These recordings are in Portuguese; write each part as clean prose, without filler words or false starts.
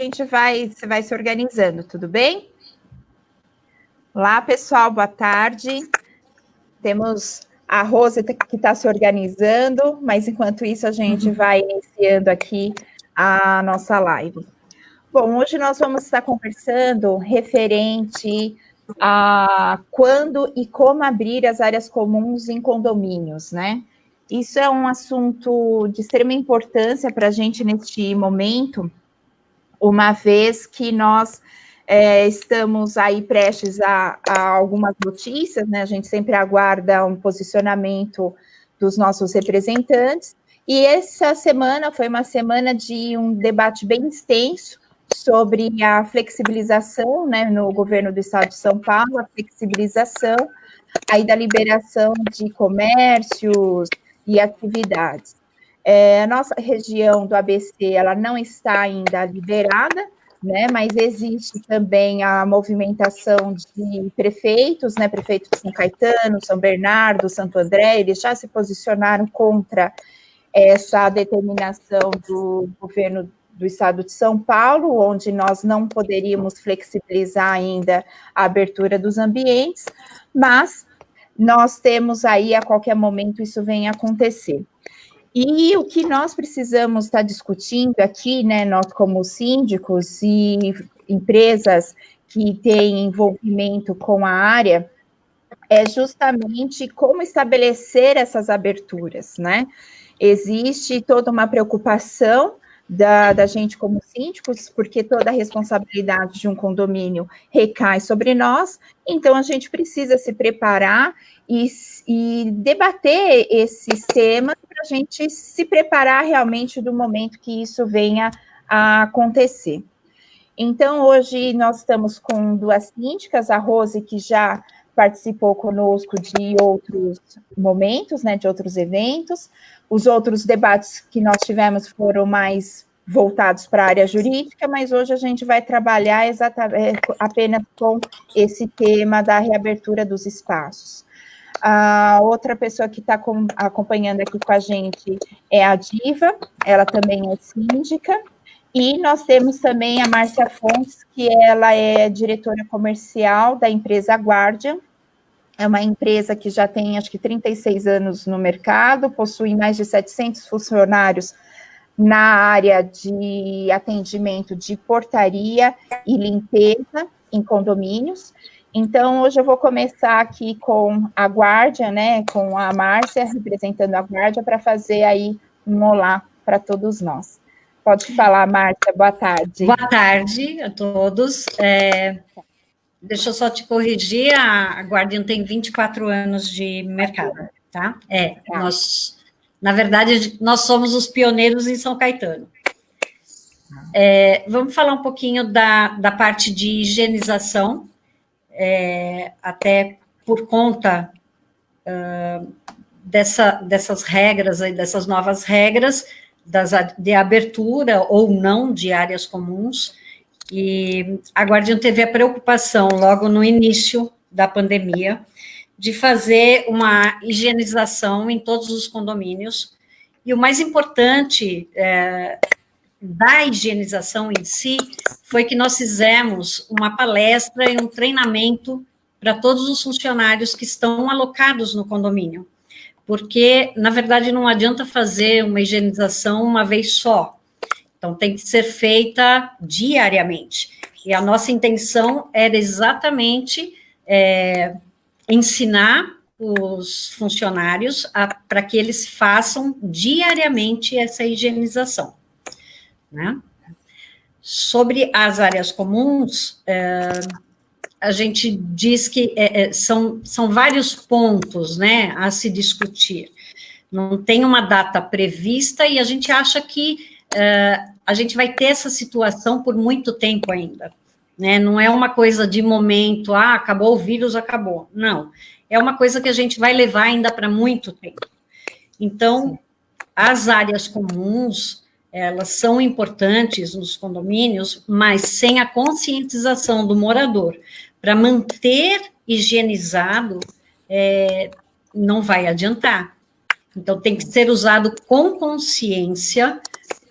gente vai se organizando, tudo bem? Olá, pessoal, boa tarde. Temos a Rose que está se organizando, mas enquanto isso a gente vai iniciando aqui a nossa live. Bom, hoje nós vamos estar conversando referente a quando e como abrir as áreas comuns em condomínios, né? Isso é um assunto de extrema importância para a gente neste momento, uma vez que nós estamos aí prestes a algumas notícias, né? A gente sempre aguarda um posicionamento dos nossos representantes, e essa semana foi uma semana de um debate bem extenso sobre a flexibilização, né, no governo do estado de São Paulo, a flexibilização aí da liberação de comércios e atividades. A nossa região do ABC, ela não está ainda liberada, né, mas existe também a movimentação de prefeitos, né, prefeito de São Caetano, São Bernardo, Santo André, eles já se posicionaram contra essa determinação do governo do estado de São Paulo, onde nós não poderíamos flexibilizar ainda a abertura dos ambientes, mas nós temos aí, a qualquer momento, isso vem acontecer. E o que nós precisamos estar discutindo aqui, né, nós como síndicos e empresas que têm envolvimento com a área, é justamente como estabelecer essas aberturas, né? Existe toda uma preocupação da gente como síndicos, porque toda a responsabilidade de um condomínio recai sobre nós, então a gente precisa se preparar e debater esses temas para a gente se preparar realmente do momento que isso venha a acontecer. Então, hoje nós estamos com duas síndicas, a Rose, que já participou conosco de outros momentos, né, de outros eventos. Os outros debates que nós tivemos foram mais voltados para a área jurídica, mas hoje a gente vai trabalhar exatamente apenas com esse tema da reabertura dos espaços. A outra pessoa que está acompanhando aqui com a gente é a Diva, ela também é síndica. E nós temos também a Márcia Fontes, que ela é diretora comercial da empresa Guardian. É uma empresa que já tem, acho que, 36 anos no mercado, possui mais de 700 funcionários na área de atendimento de portaria e limpeza em condomínios. Então, hoje eu vou começar aqui com a Guardian, né, com a Márcia, representando a Guardian, para fazer aí um olá para todos nós. Pode falar, Márcia, boa tarde. Boa tarde a todos. Deixa eu só te corrigir, a Guardian tem 24 anos de mercado, tá? Nós, na verdade, nós somos os pioneiros em São Caetano. Vamos falar um pouquinho da parte de higienização, até por conta dessas regras, aí, dessas novas regras, de abertura ou não de áreas comuns, e a Guardian teve a preocupação, logo no início da pandemia, de fazer uma higienização em todos os condomínios, e o mais importante da higienização em si foi que nós fizemos uma palestra e um treinamento para todos os funcionários que estão alocados no condomínio, porque, na verdade, não adianta fazer uma higienização uma vez só. Então, tem que ser feita diariamente. E a nossa intenção era exatamente ensinar os funcionários para que eles façam diariamente essa higienização, né? Sobre as áreas comuns, a gente diz que são vários pontos, né, a se discutir. Não tem uma data prevista e a gente acha que a gente vai ter essa situação por muito tempo ainda, né? Não é uma coisa de momento, acabou o vírus, acabou. Não, é uma coisa que a gente vai levar ainda para muito tempo. Então, as áreas comuns, elas são importantes nos condomínios, mas sem a conscientização do morador para manter higienizado, não vai adiantar. Então, tem que ser usado com consciência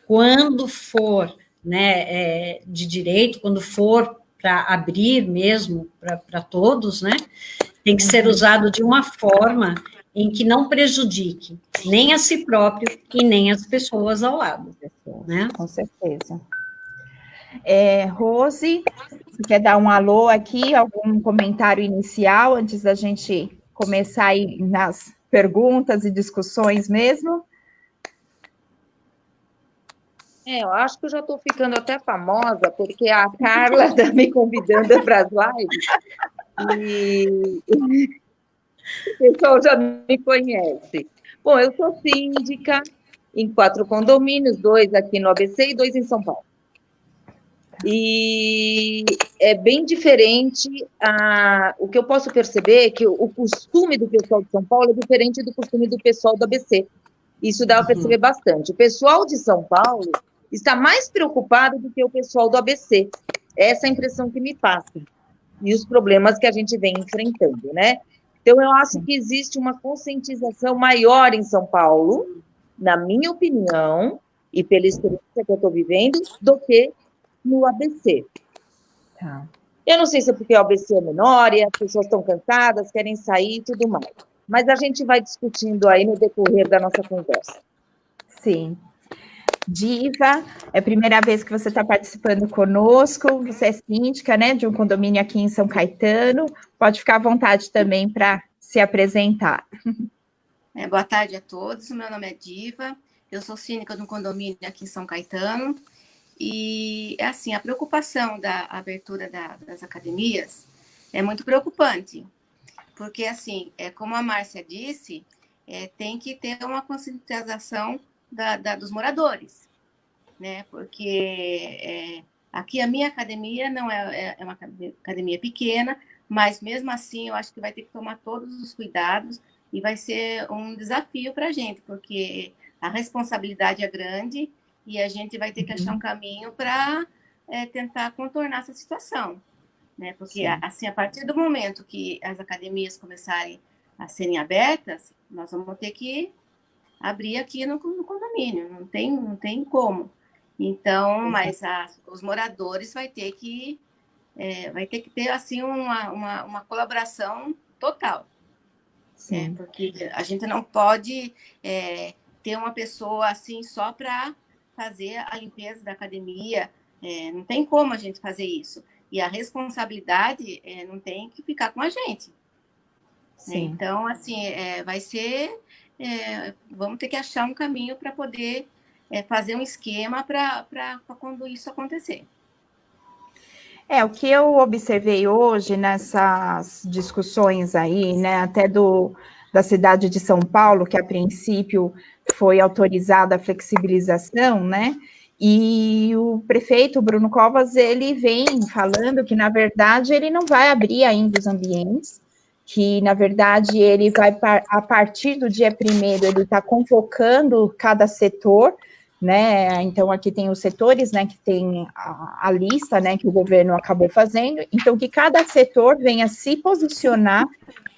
quando for né, de direito, quando for para abrir mesmo para todos, né, tem que ser usado de uma forma em que não prejudique nem a si próprio e nem as pessoas ao lado, né? Com certeza. Rose, você quer dar um alô aqui, algum comentário inicial antes da gente começar aí nas perguntas e discussões mesmo? Eu acho que eu já estou ficando até famosa, porque a Carla está me convidando para as lives e o pessoal já me conhece. Bom, eu sou síndica em 4 condomínios, 2 aqui no ABC e 2 em São Paulo. E é bem diferente, o que eu posso perceber é que o costume do pessoal de São Paulo é diferente do costume do pessoal do ABC. Isso dá para perceber bastante. O pessoal de São Paulo está mais preocupado do que o pessoal do ABC. Essa é a impressão que me passa. E os problemas que a gente vem enfrentando, né? Então, eu acho que existe uma conscientização maior em São Paulo, na minha opinião, e pela experiência que eu estou vivendo, do que no ABC. Tá. Eu não sei se é porque o ABC é menor e as pessoas estão cansadas, querem sair e tudo mais. Mas a gente vai discutindo aí no decorrer da nossa conversa. Sim. Diva, é a primeira vez que você está participando conosco, você é síndica, né, de um condomínio aqui em São Caetano, pode ficar à vontade também para se apresentar. Boa tarde a todos, meu nome é Diva, eu sou síndica de um condomínio aqui em São Caetano, e assim, a preocupação da abertura das academias é muito preocupante, porque assim, como a Márcia disse, tem que ter uma conscientização dos moradores, né? Porque aqui a minha academia não é uma academia pequena, mas mesmo assim eu acho que vai ter que tomar todos os cuidados e vai ser um desafio para a gente, porque a responsabilidade é grande e a gente vai ter que achar um caminho para tentar contornar essa situação, né? Porque assim, a partir do momento que as academias começarem a serem abertas, nós vamos ter que abrir aqui no condomínio, não tem como. Então, mas os moradores vai ter que ter assim uma colaboração total. Sim. Porque a gente não pode ter uma pessoa assim só para fazer a limpeza da academia. Não tem como a gente fazer isso. E a responsabilidade não tem que ficar com a gente. Sim. Então, assim, vai ser... vamos ter que achar um caminho para poder fazer um esquema para quando isso acontecer. O que eu observei hoje nessas discussões aí, né, até da cidade de São Paulo, que a princípio foi autorizada a flexibilização, né, e o prefeito Bruno Covas, ele vem falando que, na verdade, ele não vai abrir ainda os ambientes, que, na verdade, ele vai, a partir do dia 1º, ele está convocando cada setor, né? Então, aqui tem os setores, né, que tem a lista, né, que o governo acabou fazendo, então que cada setor venha se posicionar,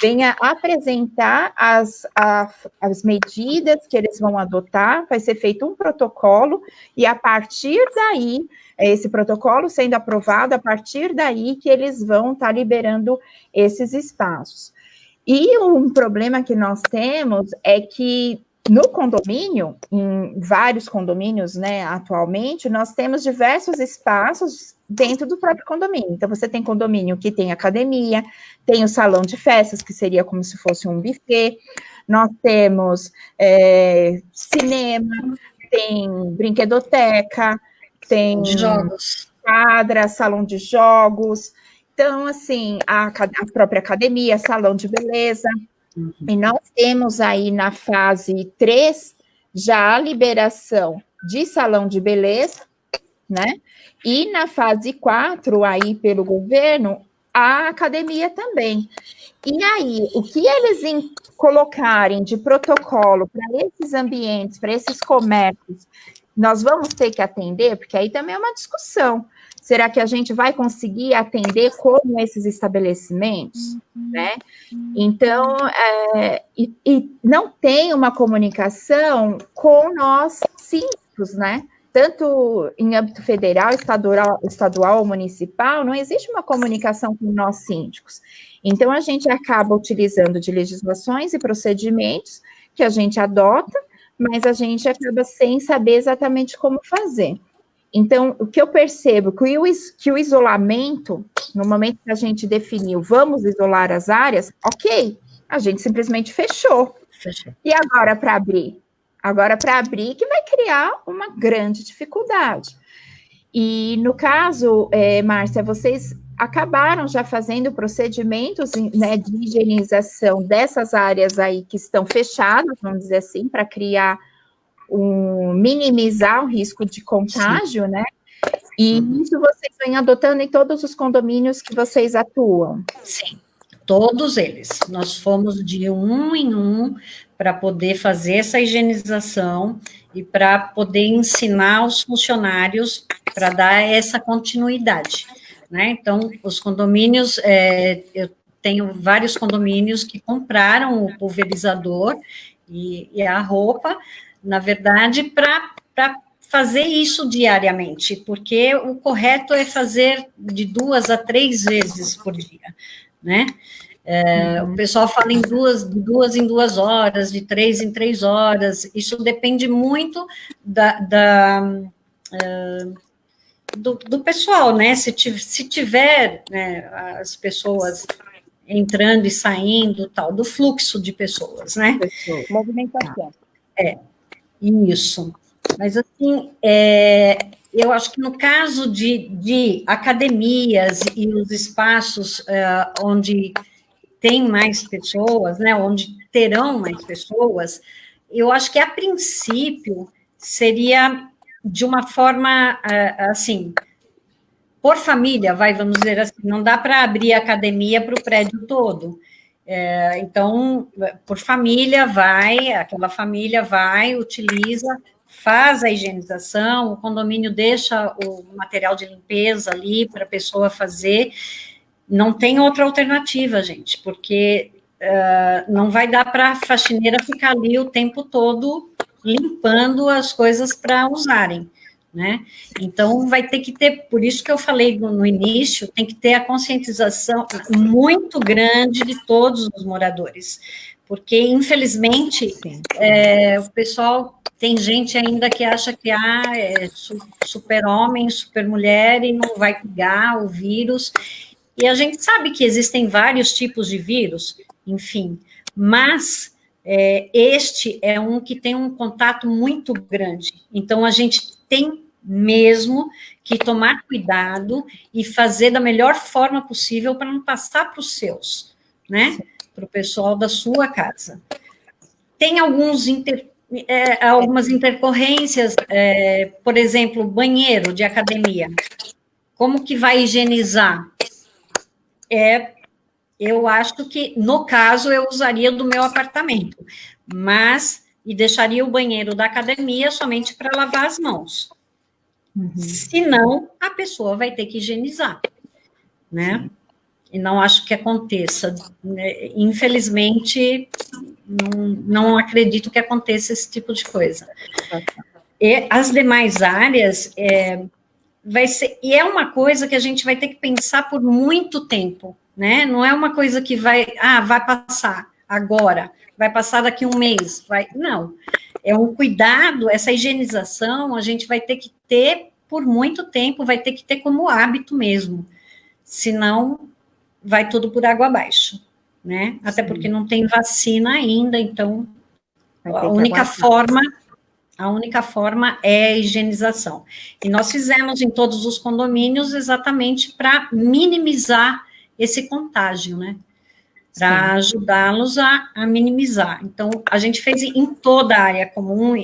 venha apresentar as medidas que eles vão adotar, vai ser feito um protocolo, e a partir daí, esse protocolo sendo aprovado, a partir daí que eles vão estar liberando esses espaços. E um problema que nós temos é que no condomínio, em vários condomínios, né, atualmente, nós temos diversos espaços dentro do próprio condomínio. Então, você tem condomínio que tem academia, tem o salão de festas, que seria como se fosse um buffet, nós temos cinema, tem brinquedoteca, tem jogos, quadra, salão de jogos. Então, assim, a própria academia, salão de beleza. E nós temos aí na fase 3 já a liberação de salão de beleza, né? E na fase 4, aí pelo governo, a academia também. E aí, o que eles colocarem de protocolo para esses ambientes, para esses comércios, nós vamos ter que atender, porque aí também é uma discussão. Será que a gente vai conseguir atender como esses estabelecimentos, né? Então, e não tem uma comunicação com nós síndicos, né? tanto em âmbito federal, estadual ou municipal, não existe uma comunicação com nós síndicos. Então, a gente acaba utilizando de legislações e procedimentos que a gente adota, mas a gente acaba sem saber exatamente como fazer. Então, o que eu percebo que o isolamento, no momento que a gente definiu, vamos isolar as áreas, ok, a gente simplesmente fechou. E agora para abrir? Agora para abrir que vai criar uma grande dificuldade. E no caso, Márcia, vocês acabaram já fazendo procedimentos, né, de higienização dessas áreas aí que estão fechadas, vamos dizer assim, para minimizar o risco de contágio, sim, né? E isso vocês vêm adotando em todos os condomínios que vocês atuam? Sim, todos eles. Nós fomos de um em um para poder fazer essa higienização e para poder ensinar os funcionários para dar essa continuidade, né? Então, os condomínios, eu tenho vários condomínios que compraram o pulverizador e a roupa, na verdade, para fazer isso diariamente, porque o correto é fazer de 2 a 3 vezes por dia, né? O pessoal fala de 2 em 2 horas, de 3 em 3 horas, isso depende muito do pessoal, né? Se tiver, né, as pessoas entrando e saindo, tal, do fluxo de pessoas, né? Movimentação. Isso. Mas, assim, eu acho que no caso de academias e os espaços onde tem mais pessoas, né, onde terão mais pessoas, eu acho que, a princípio, seria de uma forma, assim, por família, vamos dizer assim, não dá para abrir a academia para o prédio todo. Então, por família, aquela família vai, utiliza, faz a higienização, o condomínio deixa o material de limpeza ali para a pessoa fazer. Não tem outra alternativa, gente, porque não vai dar para a faxineira ficar ali o tempo todo limpando as coisas para usarem, né? Então, vai ter que ter, por isso que eu falei no início, tem que ter a conscientização muito grande de todos os moradores, porque, infelizmente, o pessoal, tem gente ainda que acha que é super-homem, super-mulher, e não vai pegar o vírus, e a gente sabe que existem vários tipos de vírus, enfim, mas este é um que tem um contato muito grande, então a gente tem mesmo que tomar cuidado e fazer da melhor forma possível para não passar para os seus, né, para o pessoal da sua casa. Tem algumas intercorrências, por exemplo, banheiro de academia, como que vai higienizar? Eu acho que, no caso, eu usaria do meu apartamento, e deixaria o banheiro da academia somente para lavar as mãos. Senão, a pessoa vai ter que higienizar, né? E não acho que aconteça. Infelizmente, não acredito que aconteça esse tipo de coisa. E as demais áreas, vai ser, e é uma coisa que a gente vai ter que pensar por muito tempo, né? Não é uma coisa que vai passar agora, vai passar daqui um mês, não. É um cuidado, essa higienização a gente vai ter que ter por muito tempo, vai ter que ter como hábito mesmo, senão vai tudo por água abaixo, né? Até porque não tem vacina ainda, então a única forma é a higienização. E nós fizemos em todos os condomínios exatamente para minimizar esse contágio, né? Para ajudá-los a minimizar. Então, a gente fez em toda a área comum,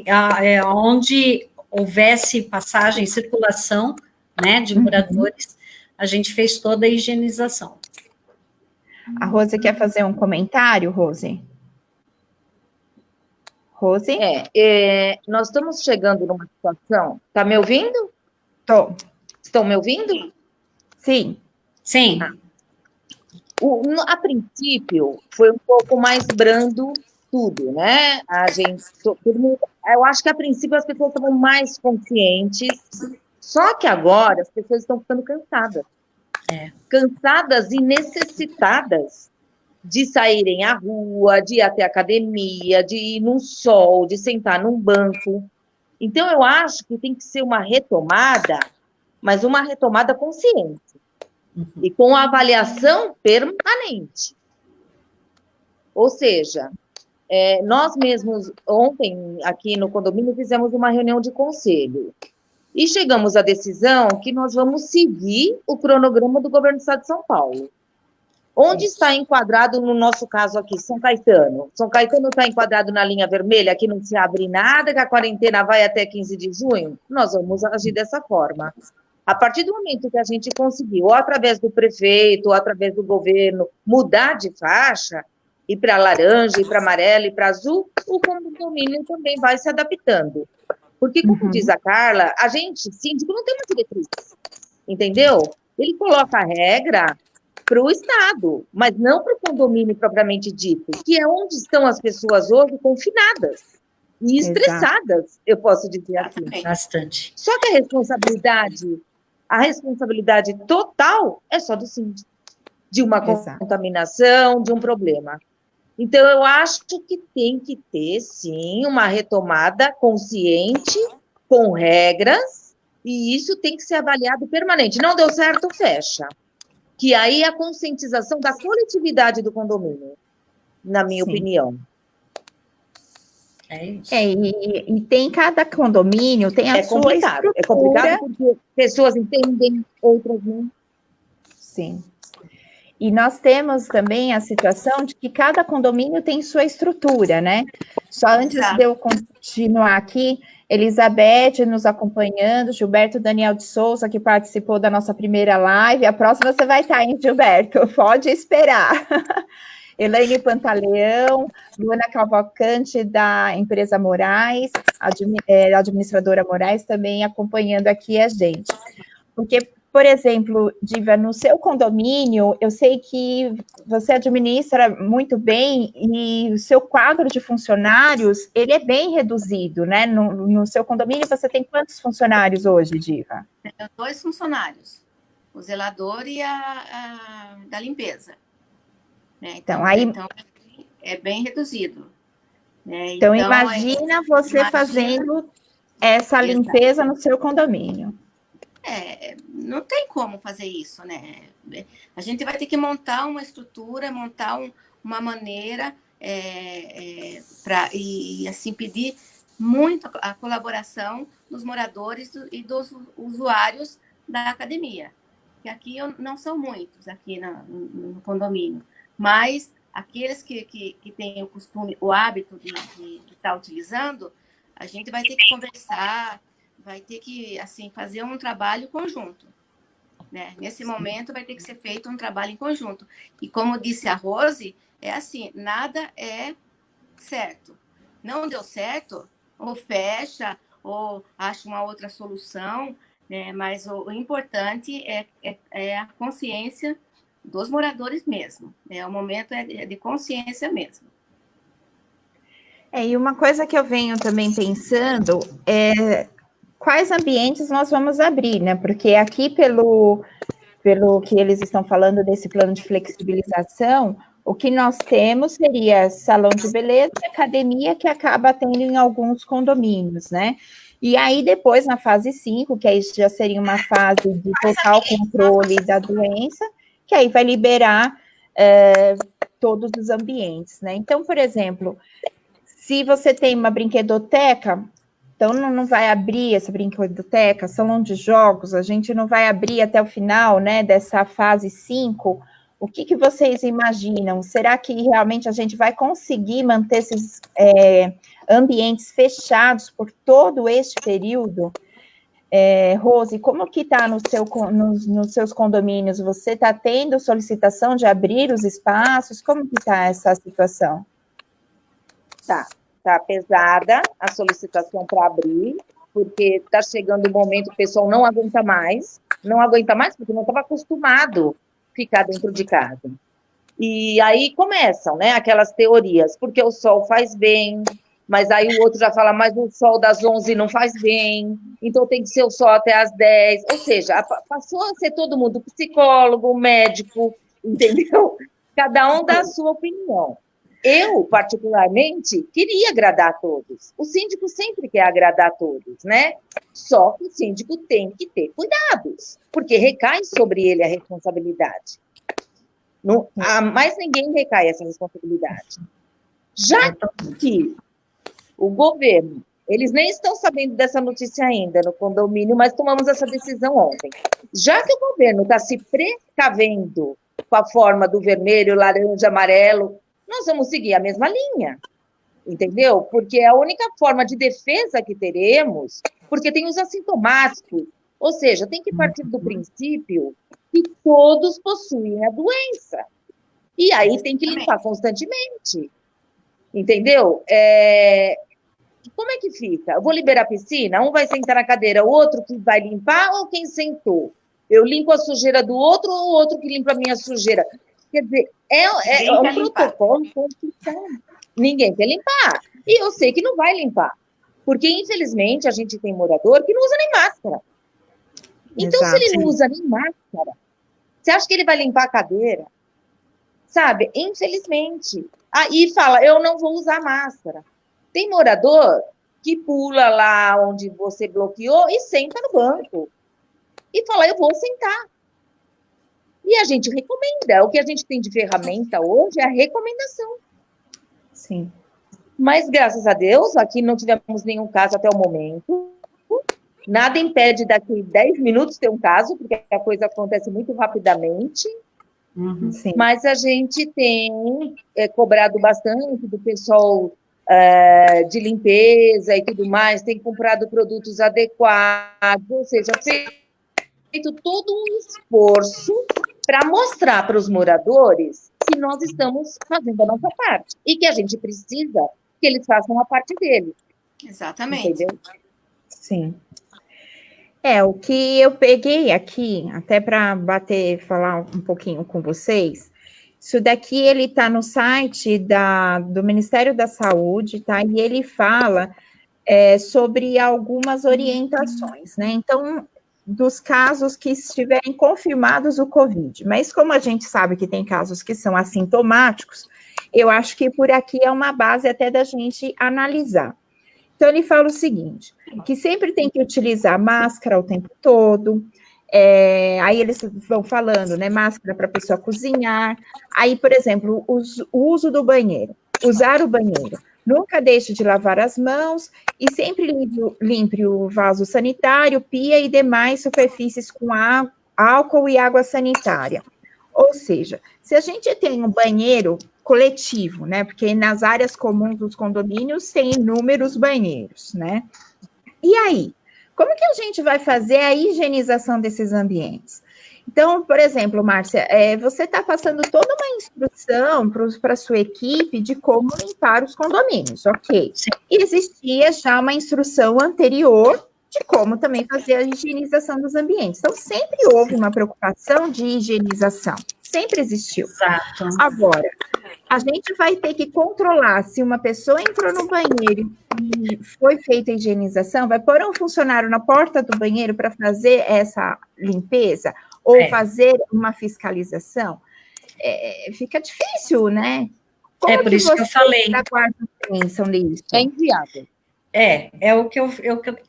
onde houvesse passagem, circulação, né, de moradores, a gente fez toda a higienização. A Rose quer fazer um comentário, Rose? Rose? Nós estamos chegando numa situação... Está me ouvindo? Tô. Estão me ouvindo? Sim. Sim. A princípio, foi um pouco mais brando tudo, né? Eu acho que a princípio as pessoas estavam mais conscientes, só que agora as pessoas estão ficando cansadas. Cansadas e necessitadas de saírem à rua, de ir até a academia, de ir num sol, de sentar num banco. Então, eu acho que tem que ser uma retomada, mas uma retomada consciente. E com avaliação permanente. Ou seja, nós mesmos, ontem, aqui no condomínio, fizemos uma reunião de conselho. E chegamos à decisão que nós vamos seguir o cronograma do governo do Estado de São Paulo. Onde está enquadrado, no nosso caso aqui, São Caetano? São Caetano está enquadrado na linha vermelha, que não se abre nada, que a quarentena vai até 15 de junho? Nós vamos agir dessa forma. A partir do momento que a gente conseguiu, ou através do prefeito, ou através do governo, mudar de faixa, ir para laranja, ir para amarelo, ir para azul, o condomínio também vai se adaptando. Porque, como diz a Carla, a gente, síndico, não tem uma diretriz, entendeu? Ele coloca a regra para o Estado, mas não para o condomínio propriamente dito, que é onde estão as pessoas hoje confinadas e estressadas, eu posso dizer assim. Bastante. Só que a responsabilidade total é só do síndico, de uma contaminação, de um problema. Então, eu acho que tem que ter, sim, uma retomada consciente, com regras, e isso tem que ser avaliado permanente. Não deu certo, fecha. Que aí é a conscientização da coletividade do condomínio, na minha opinião. É isso. E tem cada condomínio, tem a sua estrutura. É complicado porque pessoas entendem, outras não. Sim. E nós temos também a situação de que cada condomínio tem sua estrutura, né? Só antes de eu continuar aqui, Elizabeth nos acompanhando, Gilberto Daniel de Souza, que participou da nossa primeira live. A próxima você vai estar, hein, Gilberto? Pode esperar. Elaine Pantaleão, Luana Cavalcante, da empresa Moraes, administradora Moraes, também acompanhando aqui a gente. Porque, por exemplo, Diva, no seu condomínio, eu sei que você administra muito bem e o seu quadro de funcionários, ele é bem reduzido, né? No seu condomínio, você tem quantos funcionários hoje, Diva? Eu tenho 2 funcionários, o zelador e a da limpeza. Então, é bem reduzido. Então, imagina você fazendo essa limpeza no seu condomínio. Não tem como fazer isso, né? A gente vai ter que montar uma estrutura, montar uma maneira e assim pedir muito a colaboração dos moradores e dos usuários da academia. Que aqui não são muitos, aqui no condomínio, mas aqueles que têm o costume, o hábito de estar utilizando, a gente vai ter que conversar, vai ter que, assim, fazer um trabalho conjunto, né? Nesse momento vai ter que ser feito um trabalho em conjunto. E como disse a Rose, é assim, nada é certo. Não deu certo, ou fecha, ou acha uma outra solução, né? Mas o importante é a consciência dos moradores mesmo. O momento é de consciência mesmo. E uma coisa que eu venho também pensando é quais ambientes nós vamos abrir, né? Porque aqui, pelo que eles estão falando desse plano de flexibilização, o que nós temos seria salão de beleza e academia, que acaba tendo em alguns condomínios, né? E aí, depois, na fase 5, que aí já seria uma fase de total controle da doença, que aí vai liberar todos os ambientes, né? Então, por exemplo, se você tem uma brinquedoteca, então não vai abrir essa brinquedoteca, salão de jogos, a gente não vai abrir até o final, né, dessa fase 5. O que vocês imaginam? Será que realmente a gente vai conseguir manter esses ambientes fechados por todo este período? Rose, como que está nos seus condomínios? Você está tendo solicitação de abrir os espaços? Como que está essa situação? Tá pesada a solicitação para abrir, porque está chegando o momento que o pessoal não aguenta mais porque não estava acostumado a ficar dentro de casa. E aí começam, né, aquelas teorias, porque o sol faz bem, mas aí o outro já fala, mas o sol das 11 não faz bem, então tem que ser o sol até as 10. Ou seja, passou a ser todo mundo psicólogo, médico, entendeu? Cada um dá a sua opinião. Eu, particularmente, queria agradar a todos. O síndico sempre quer agradar a todos, né? Só que o síndico tem que ter cuidados, porque recai sobre ele a responsabilidade. Não, mais ninguém recai essa responsabilidade. Já que o governo, eles nem estão sabendo dessa notícia ainda no condomínio, mas tomamos essa decisão ontem. Já que o governo está se precavendo com a forma do vermelho, laranja, amarelo, nós vamos seguir a mesma linha, entendeu? Porque é a única forma de defesa que teremos, porque tem os assintomáticos, ou seja, tem que partir do princípio que todos possuem a doença. E aí tem que limpar constantemente, entendeu? Como é que fica? Eu vou liberar a piscina, um vai sentar na cadeira, o outro que vai limpar ou quem sentou? Eu limpo a sujeira do outro ou o outro que limpa a minha sujeira? Quer dizer, é um protocolo complicado. Ninguém quer limpar. E eu sei que não vai limpar. Porque, infelizmente, a gente tem morador que não usa nem máscara. Então, se ele não usa nem máscara, você acha que ele vai limpar a cadeira? Sabe? Infelizmente. Aí fala, eu não vou usar máscara. Tem morador que pula lá onde você bloqueou e senta no banco. E fala, eu vou sentar. E a gente recomenda. O que a gente tem de ferramenta hoje é a recomendação. Sim. Mas, graças a Deus, aqui não tivemos nenhum caso até o momento. Nada impede daqui 10 minutos ter um caso, porque a coisa acontece muito rapidamente. Sim. Mas a gente tem cobrado bastante do pessoal de limpeza e tudo mais, tem comprado produtos adequados, ou seja, feito todo um esforço para mostrar para os moradores que nós estamos fazendo a nossa parte e que a gente precisa que eles façam a parte deles. Exatamente. Entendeu? Sim. O que eu peguei aqui, até para falar um pouquinho com vocês, isso daqui ele está no site do Ministério da Saúde, tá? E ele fala sobre algumas orientações, né? Então, dos casos que estiverem confirmados o Covid. Mas como a gente sabe que tem casos que são assintomáticos, eu acho que por aqui é uma base até da gente analisar. Então, ele fala o seguinte, que sempre tem que utilizar máscara o tempo todo, aí eles vão falando, né, máscara para a pessoa cozinhar, aí, por exemplo, o uso do banheiro, usar o banheiro, nunca deixe de lavar as mãos e sempre limpe o vaso sanitário, pia e demais superfícies com álcool e água sanitária. Ou seja, se a gente tem um banheiro coletivo, né? Porque nas áreas comuns dos condomínios tem inúmeros banheiros, né? E aí, como que a gente vai fazer a higienização desses ambientes? Então, por exemplo, Márcia, você está passando toda uma instrução para a sua equipe de como limpar os condomínios, ok? Sim. E existia já uma instrução anterior de como também fazer a higienização dos ambientes. Então, sempre houve uma preocupação de higienização, sempre existiu. Exato. Agora, a gente vai ter que controlar se uma pessoa entrou no banheiro e foi feita a higienização, vai pôr um funcionário na porta do banheiro para fazer essa limpeza ou fazer uma fiscalização? Fica difícil, né? Como por isso que eu falei. Pensam nisso? É inviável. É o que eu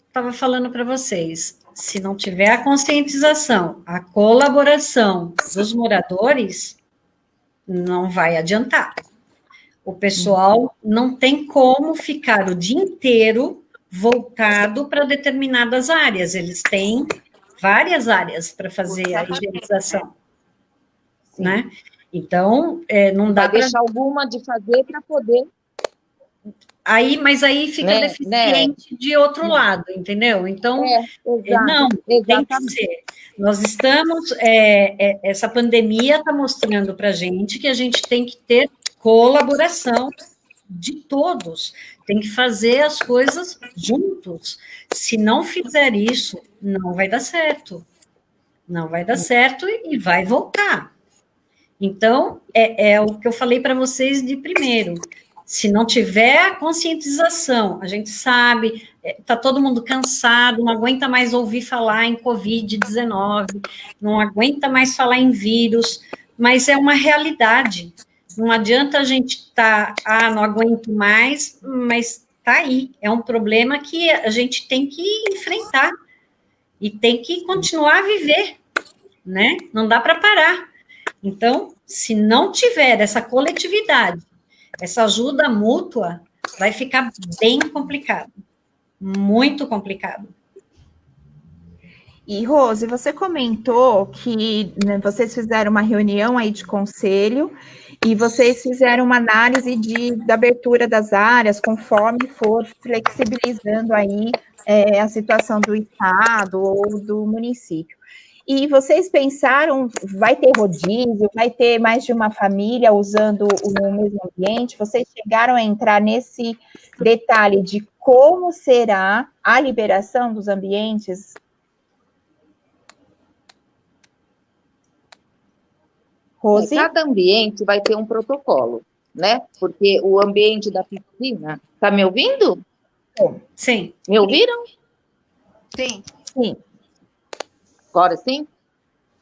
estava falando para vocês. Se não tiver a conscientização, a colaboração dos moradores, não vai adiantar. O pessoal não tem como ficar o dia inteiro voltado para determinadas áreas. Eles têm várias áreas para fazer a higienização, né? Então, não dá para deixar alguma de fazer para poder. Mas aí fica deficiente de outro lado, entendeu? Então, não, tem que ser. Nós estamos, essa pandemia está mostrando para a gente que a gente tem que ter colaboração de todos, tem que fazer as coisas juntos. Se não fizer isso, não vai dar certo. Não vai dar certo e vai voltar. Então, é o que eu falei para vocês de primeiro. Se não tiver a conscientização, a gente sabe, está todo mundo cansado, não aguenta mais ouvir falar em Covid-19, não aguenta mais falar em vírus, mas é uma realidade. Não adianta a gente estar, não aguento mais, mas está aí. É um problema que a gente tem que enfrentar e tem que continuar a viver, né? Não dá para parar. Então, se não tiver essa coletividade, essa ajuda mútua, vai ficar bem complicado, muito complicado. E, Rose, você comentou que, né, vocês fizeram uma reunião aí de conselho e vocês fizeram uma análise da abertura das áreas conforme for flexibilizando aí a situação do estado ou do município. E vocês pensaram, vai ter rodízio, vai ter mais de uma família usando o mesmo ambiente? Vocês chegaram a entrar nesse detalhe de como será a liberação dos ambientes? Rose? Cada ambiente vai ter um protocolo, né? Porque o ambiente da piscina... Tá me ouvindo? Sim. Me ouviram? Sim. Sim. Agora sim?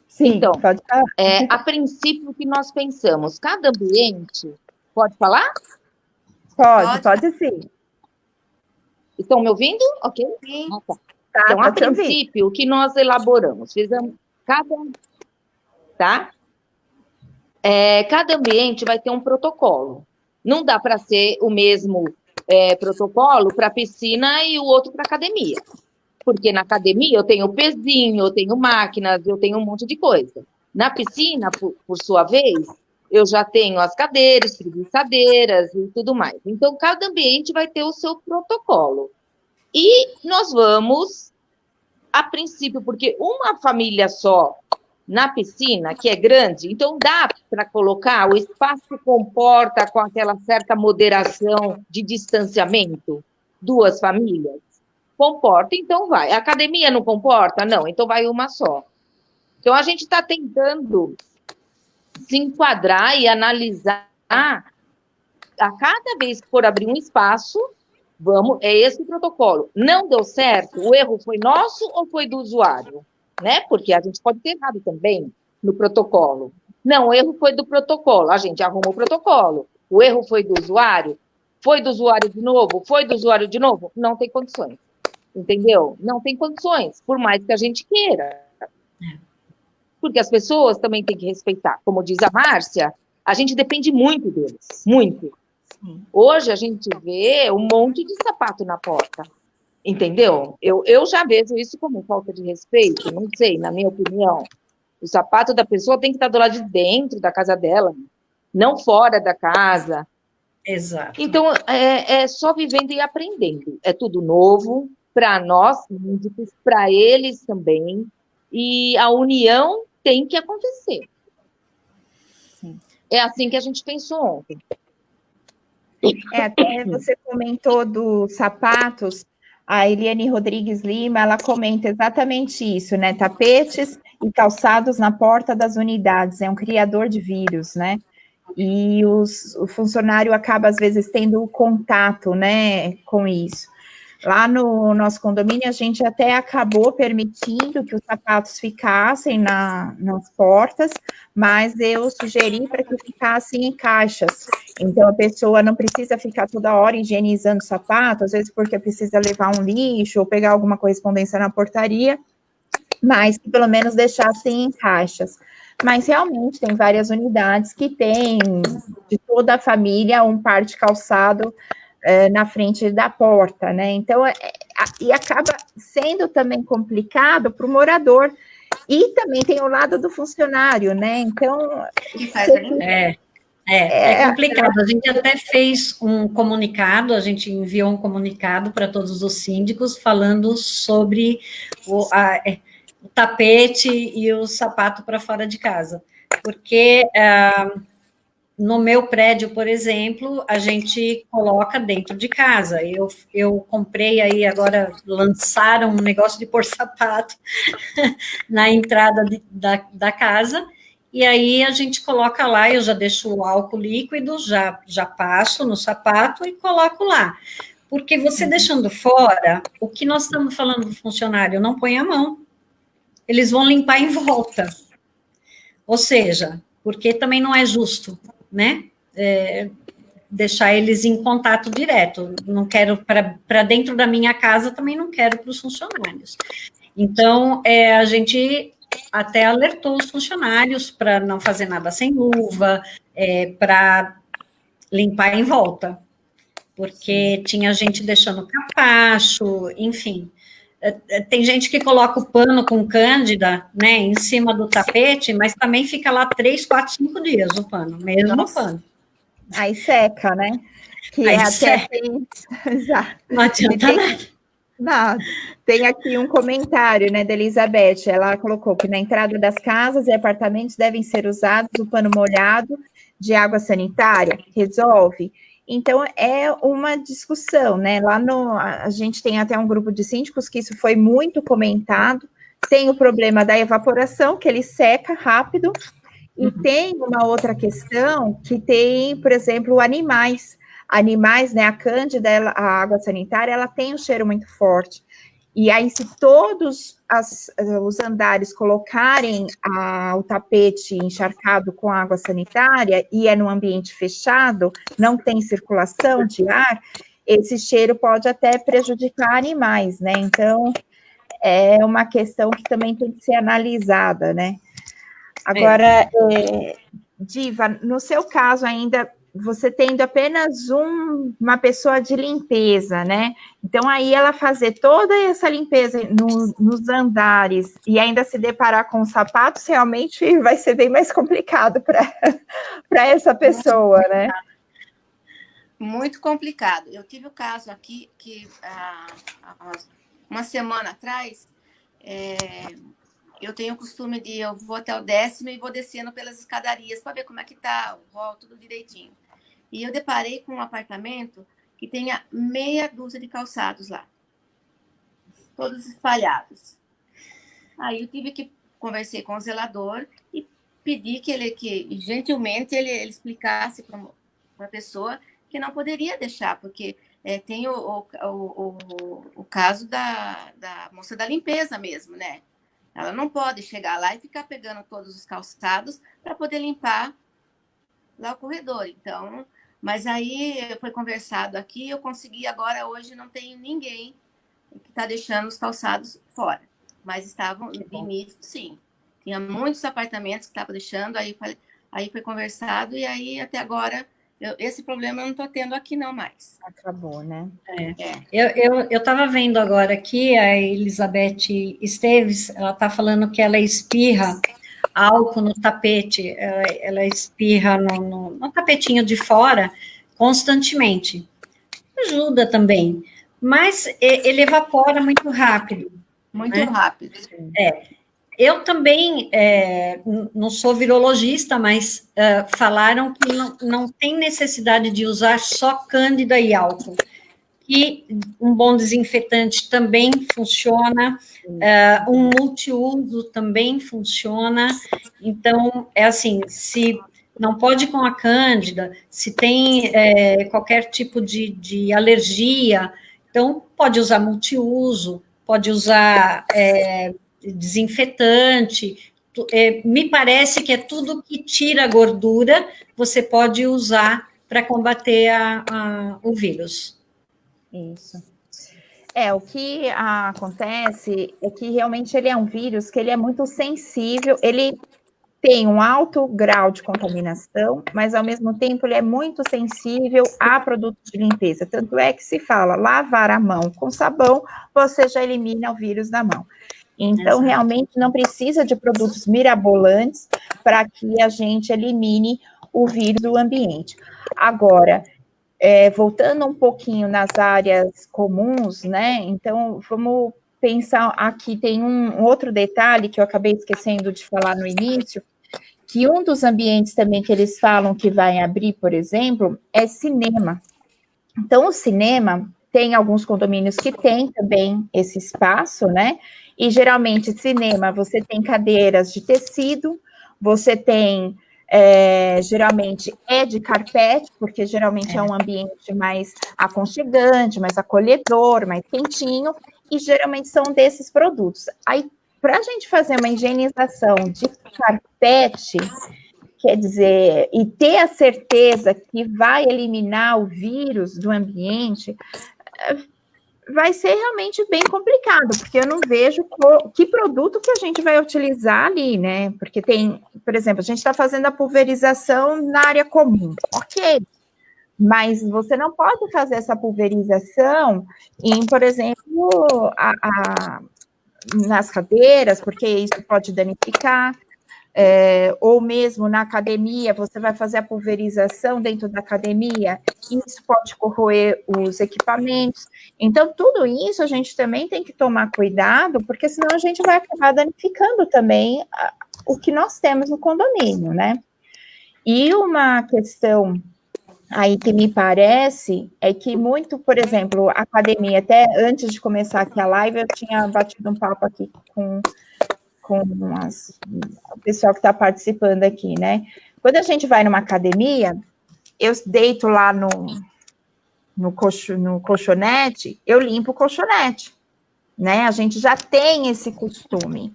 Sim, então, pode falar. A princípio, o que nós pensamos? Cada ambiente... Pode falar? Pode sim. Estão me ouvindo? Ok? Sim. Tá, Então, a princípio, o que nós elaboramos? Fizemos tá? Cada ambiente vai ter um protocolo. Não dá para ser o mesmo protocolo para piscina e o outro para academia. Porque na academia eu tenho pezinho, eu tenho máquinas, eu tenho um monte de coisa. Na piscina, por sua vez, eu já tenho as cadeiras, preguiçadeiras e tudo mais. Então, cada ambiente vai ter o seu protocolo. E nós vamos, a princípio, porque uma família só na piscina, que é grande, então dá para colocar, o espaço comporta com aquela certa moderação de distanciamento, 2 famílias? Comporta, então vai. A academia não comporta? Não, então vai uma só. Então, a gente está tentando se enquadrar e analisar a cada vez que for abrir um espaço, é esse o protocolo. Não deu certo? O erro foi nosso ou foi do usuário? Né? Porque a gente pode ter errado também no protocolo. Não, o erro foi do protocolo. A gente arruma o protocolo. O erro foi do usuário? Foi do usuário de novo? Foi do usuário de novo? Não tem condições. Entendeu? Não tem condições, por mais que a gente queira. Porque as pessoas também têm que respeitar. Como diz a Márcia, a gente depende muito deles. Muito. Sim. Hoje a gente vê um monte de sapato na porta. Entendeu? Eu já vejo isso como falta de respeito, não sei, na minha opinião. O sapato da pessoa tem que estar do lado de dentro da casa dela, não fora da casa. Exato. Então, é só vivendo e aprendendo. É tudo novo, para nós, para eles também, e a união tem que acontecer. Sim. É assim que a gente pensou ontem. Até você comentou dos sapatos, a Eliane Rodrigues Lima, ela comenta exatamente isso, né? Tapetes e calçados na porta das unidades, é um criador de vírus, né? E o funcionário acaba, às vezes, tendo contato, né, com isso. Lá no nosso condomínio, a gente até acabou permitindo que os sapatos ficassem nas portas, mas eu sugeri para que ficassem em caixas. Então, a pessoa não precisa ficar toda hora higienizando o sapato, às vezes porque precisa levar um lixo ou pegar alguma correspondência na portaria, mas que pelo menos deixassem em caixas. Mas realmente tem várias unidades que têm de toda a família um par de calçado na frente da porta, né? Então, e acaba sendo também complicado para o morador. E também tem o lado do funcionário, né? Então... É complicado. A gente até fez um comunicado, a gente enviou um comunicado para todos os síndicos falando sobre o tapete e o sapato para fora de casa. Porque... no meu prédio, por exemplo, a gente coloca dentro de casa. Eu comprei aí, agora lançaram um negócio de pôr sapato na entrada da casa, e aí a gente coloca lá, eu já deixo o álcool líquido, já passo no sapato e coloco lá. Porque você deixando fora, o que nós estamos falando do funcionário, não põe a mão. Eles vão limpar em volta. Ou seja, porque também não é justo, né? Deixar eles em contato direto. Não quero para dentro da minha casa, também não quero para os funcionários. Então, a gente até alertou os funcionários para não fazer nada sem luva, para limpar em volta, porque tinha gente deixando capacho, enfim. Tem gente que coloca o pano com cândida, né, em cima do tapete, mas também fica lá 3, 4, 5 dias o pano, mesmo Nossa. pano. Aí seca, né? Que Aí até seca. tem... Exato. Não adianta nada. Não, tem aqui um comentário, né, da Elizabeth. Ela colocou que na entrada das casas e apartamentos devem ser usados o pano molhado de água sanitária. Resolve? Então, é uma discussão, né? Lá a gente tem até um grupo de síndicos que isso foi muito comentado. Tem o problema da evaporação, que ele seca rápido. E tem uma outra questão que tem, por exemplo, animais. Animais, né, a cândida, a água sanitária, ela tem um cheiro muito forte. E aí, se todos os andares colocarem o tapete encharcado com água sanitária e é num ambiente fechado, não tem circulação de ar, esse cheiro pode até prejudicar animais, né? Então, é uma questão que também tem que ser analisada, né? Agora, Diva, no seu caso ainda, você tendo apenas uma pessoa de limpeza, né? Então, aí ela fazer toda essa limpeza nos andares e ainda se deparar com os sapatos, realmente vai ser bem mais complicado para essa pessoa, né? Muito complicado. Eu tive o caso aqui que uma semana atrás, eu tenho o costume eu vou até o 10º e vou descendo pelas escadarias para ver como é que tá o rol, tudo direitinho. E eu deparei com um apartamento que tenha meia dúzia de calçados lá, todos espalhados. Aí eu conversei com o zelador e pedi que gentilmente ele explicasse para a pessoa que não poderia deixar, porque tem o caso da moça da limpeza mesmo, né? Ela não pode chegar lá e ficar pegando todos os calçados para poder limpar lá o corredor. Então, mas aí foi conversado aqui, eu consegui agora, hoje não tenho ninguém que está deixando os calçados fora. Mas estavam no início, sim. Tinha muitos apartamentos que estavam deixando, aí foi conversado, e aí até agora, esse problema eu não estou tendo aqui não mais. Acabou, né? Eu estava vendo agora aqui, a Elizabeth Esteves, ela está falando que ela espirra álcool no tapete, ela espirra no tapetinho de fora constantemente. Ajuda também, mas ele evapora muito rápido. Muito né? rápido. Eu também não sou virologista, mas falaram que não tem necessidade de usar só cândida e álcool, que um bom desinfetante também funciona, um multiuso também funciona. Então, assim, se não pode com a cândida, se tem qualquer tipo de alergia, então pode usar multiuso, pode usar desinfetante, me parece que é tudo que tira a gordura, você pode usar para combater o vírus. Isso. O que acontece é que realmente ele é um vírus que ele é muito sensível, ele tem um alto grau de contaminação, mas ao mesmo tempo ele é muito sensível a produtos de limpeza. Tanto é que se fala lavar a mão com sabão, você já elimina o vírus da mão. Então, realmente, não precisa de produtos mirabolantes para que a gente elimine o vírus do ambiente. Agora, voltando um pouquinho nas áreas comuns, né? Então, vamos pensar aqui, tem um outro detalhe que eu acabei esquecendo de falar no início, que um dos ambientes também que eles falam que vai abrir, por exemplo, é cinema. Então, o cinema tem alguns condomínios que tem também esse espaço, né? E geralmente, cinema, você tem cadeiras de tecido, você tem, geralmente, é de carpete, porque geralmente é um ambiente mais aconchegante, mais acolhedor, mais quentinho, e geralmente são desses produtos. Aí, para a gente fazer uma higienização de carpete, quer dizer, e ter a certeza que vai eliminar o vírus do ambiente, vai ser realmente bem complicado, porque eu não vejo que produto que a gente vai utilizar ali, né? Porque tem, por exemplo, a gente está fazendo a pulverização na área comum, ok, mas você não pode fazer essa pulverização em, por exemplo, nas cadeiras, porque isso pode danificar. Ou mesmo na academia, você vai fazer a pulverização dentro da academia, isso pode corroer os equipamentos. Então, tudo isso a gente também tem que tomar cuidado, porque senão a gente vai acabar danificando também o que nós temos no condomínio, né? E uma questão aí que me parece é que muito, por exemplo, a academia, até antes de começar aqui a live, eu tinha batido um papo aqui com o pessoal que está participando aqui, né? Quando a gente vai numa academia, eu deito lá no colchonete, eu limpo o colchonete, né? A gente já tem esse costume.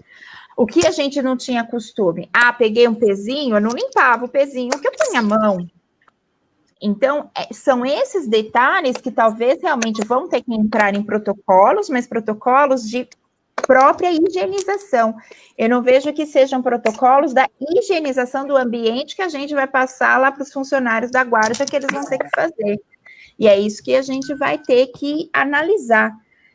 O que a gente não tinha costume? Peguei um pezinho, eu não limpava o pezinho, que eu ponho a mão. Então, são esses detalhes que talvez realmente vão ter que entrar em protocolos, mas protocolos de própria higienização. Eu não vejo que sejam protocolos da higienização do ambiente que a gente vai passar lá para os funcionários da guarda, que eles vão ter que fazer. E é isso que a gente vai ter que analisar,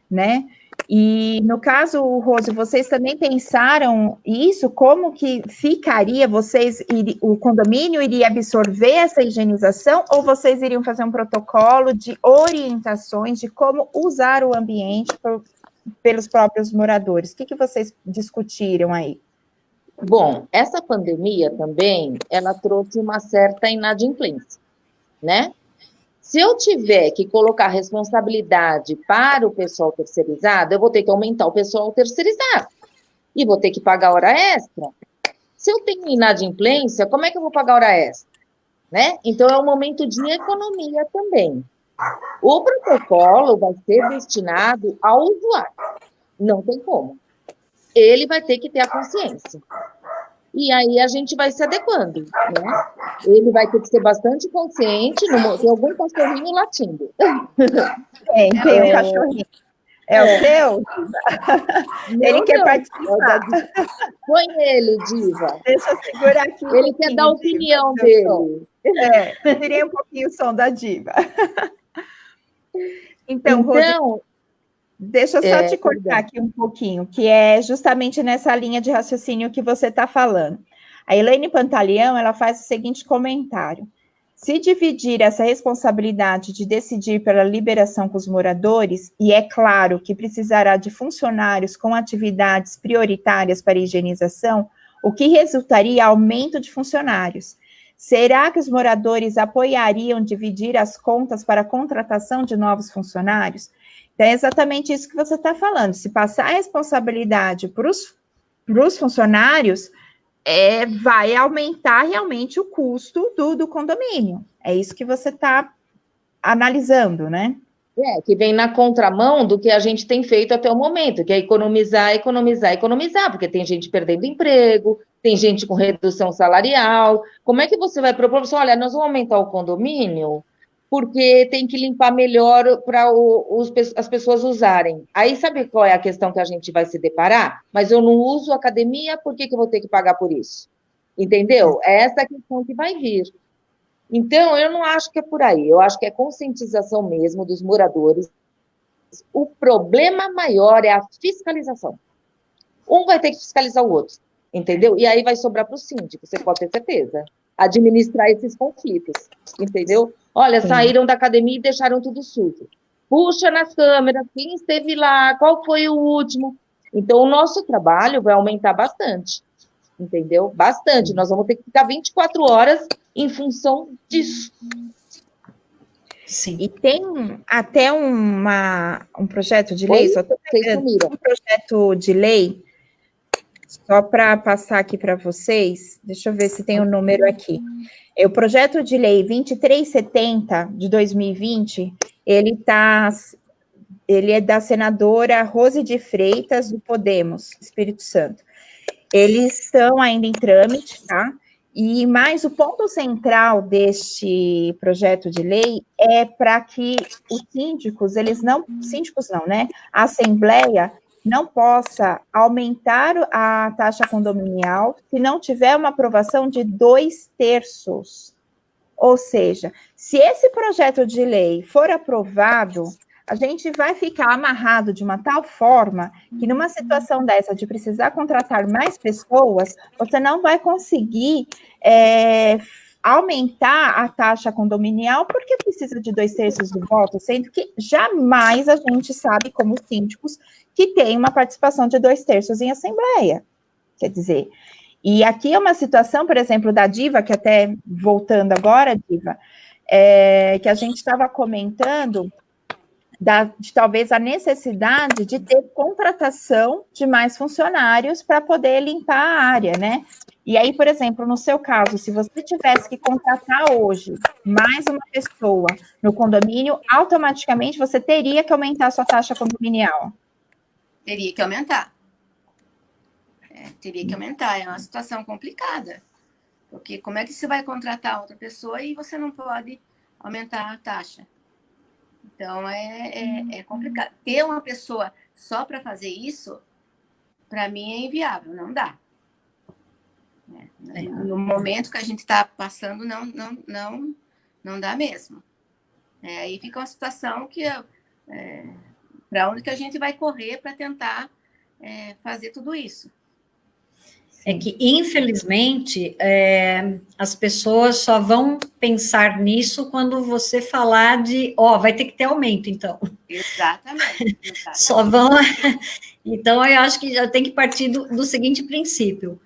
né? E no caso, Rose, vocês também pensaram isso? Como que ficaria? O condomínio iria absorver essa higienização ou vocês iriam fazer um protocolo de orientações de como usar o ambiente pelos próprios moradores? O que vocês discutiram aí? Bom, essa pandemia também, ela trouxe uma certa inadimplência, né? Se eu tiver que colocar responsabilidade para o pessoal terceirizado, eu vou ter que aumentar o pessoal terceirizado e vou ter que pagar hora extra. Se eu tenho inadimplência, como é que eu vou pagar hora extra? Né? Então, é um momento de economia também. O protocolo vai ser destinado ao usuário. Não tem como. Ele vai ter que ter a consciência. E aí a gente vai se adequando, né? Ele vai ter que ser bastante consciente. Tem algum cachorrinho latindo. Tem um cachorrinho. É o seu? Ele quer participar. Põe ele, Diva. Deixa eu segurar aqui. Ele quer dar a opinião dele. Tirei um pouquinho o som da Diva. Então, Rose, deixa eu só te cortar aqui um pouquinho, que é justamente nessa linha de raciocínio que você está falando. A Elaine Pantaleão, ela faz o seguinte comentário: se dividir essa responsabilidade de decidir pela liberação com os moradores, e é claro que precisará de funcionários com atividades prioritárias para higienização, o que resultaria aumento de funcionários. Será que os moradores apoiariam dividir as contas para a contratação de novos funcionários? Então, é exatamente isso que você está falando. Se passar a responsabilidade para os funcionários, vai aumentar realmente o custo do condomínio. É isso que você está analisando, né? Que vem na contramão do que a gente tem feito até o momento, que é economizar, porque tem gente perdendo emprego, tem gente com redução salarial. Como é que você vai propor? Olha, nós vamos aumentar o condomínio porque tem que limpar melhor para as pessoas usarem. Aí sabe qual é a questão que a gente vai se deparar? Mas eu não uso academia, por que eu vou ter que pagar por isso? Entendeu? É essa a questão que vai vir. Então, eu não acho que é por aí. Eu acho que é conscientização mesmo dos moradores. O problema maior é a fiscalização. Um vai ter que fiscalizar o outro, entendeu? E aí vai sobrar para o síndico, você pode ter certeza. Administrar esses conflitos, entendeu? Olha, saíram da academia e deixaram tudo sujo. Puxa nas câmeras, quem esteve lá, qual foi o último. Então, o nosso trabalho vai aumentar bastante, entendeu? Bastante. Nós vamos ter que ficar 24 horas em função disso. Sim. E tem até um projeto de lei, só estou pegando um projeto de lei só para passar aqui para vocês, deixa eu ver se tem o número aqui. O projeto de lei 2370 de 2020, ele é da senadora Rose de Freitas, do Podemos, Espírito Santo. Eles estão ainda em trâmite, tá? Mas o ponto central deste projeto de lei é para que os síndicos, né? A Assembleia não possa aumentar a taxa condominial se não tiver uma aprovação de 2/3. Ou seja, se esse projeto de lei for aprovado, a gente vai ficar amarrado de uma tal forma que numa situação dessa de precisar contratar mais pessoas, você não vai conseguir aumentar a taxa condominial porque precisa de 2/3 do voto, sendo que jamais a gente sabe, como síndicos, que tem uma participação de 2/3 em assembleia. Quer dizer, e aqui é uma situação, por exemplo, da Diva, que até voltando agora, Diva, que a gente estava comentando de talvez a necessidade de ter contratação de mais funcionários para poder limpar a área, né? E aí, por exemplo, no seu caso, se você tivesse que contratar hoje mais uma pessoa no condomínio, automaticamente você teria que aumentar a sua taxa condominial. Teria que aumentar. Teria que aumentar. É uma situação complicada. Porque como é que você vai contratar outra pessoa e você não pode aumentar a taxa? Então, é complicado. Ter uma pessoa só para fazer isso, para mim, é inviável. Não dá. No momento que a gente está passando, não dá mesmo. Aí fica uma situação que para onde que a gente vai correr para tentar fazer tudo isso. É que, infelizmente, as pessoas só vão pensar nisso quando você falar de, vai ter que ter aumento, então. Exatamente. Só vão... Então, eu acho que já tem que partir do seguinte princípio.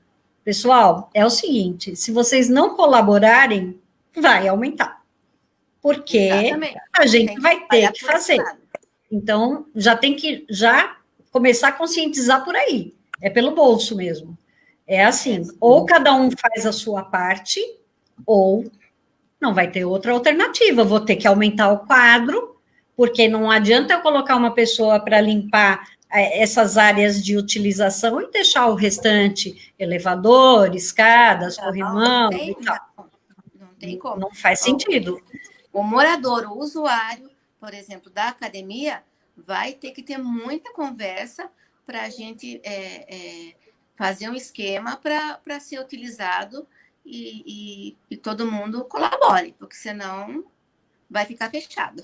Pessoal, é o seguinte, se vocês não colaborarem, vai aumentar. Porque exatamente. A gente vai ter que fazer. Então, já tem que começar a conscientizar por aí. É pelo bolso mesmo. É assim, ou cada um faz a sua parte, ou não vai ter outra alternativa. Vou ter que aumentar o quadro, porque não adianta eu colocar uma pessoa para limpar essas áreas de utilização e deixar o restante, elevador, escadas, corrimão e tal. Não tem como. Não faz sentido. O morador, o usuário, por exemplo, da academia, vai ter que ter muita conversa para a gente fazer um esquema para ser utilizado e todo mundo colabore, porque senão vai ficar fechado.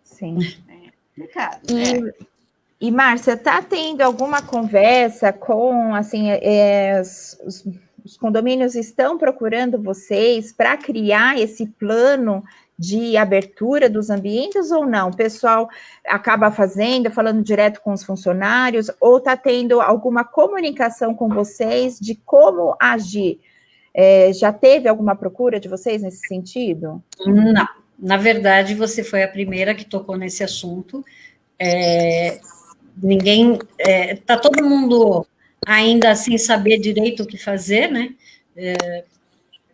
Sim. É complicado. E Márcia, está tendo alguma conversa com, assim, os condomínios estão procurando vocês para criar esse plano de abertura dos ambientes ou não? O pessoal acaba falando direto com os funcionários, ou está tendo alguma comunicação com vocês de como agir? Já teve alguma procura de vocês nesse sentido? Não. Na verdade, você foi a primeira que tocou nesse assunto. Ninguém... Está todo mundo ainda sem saber direito o que fazer, né?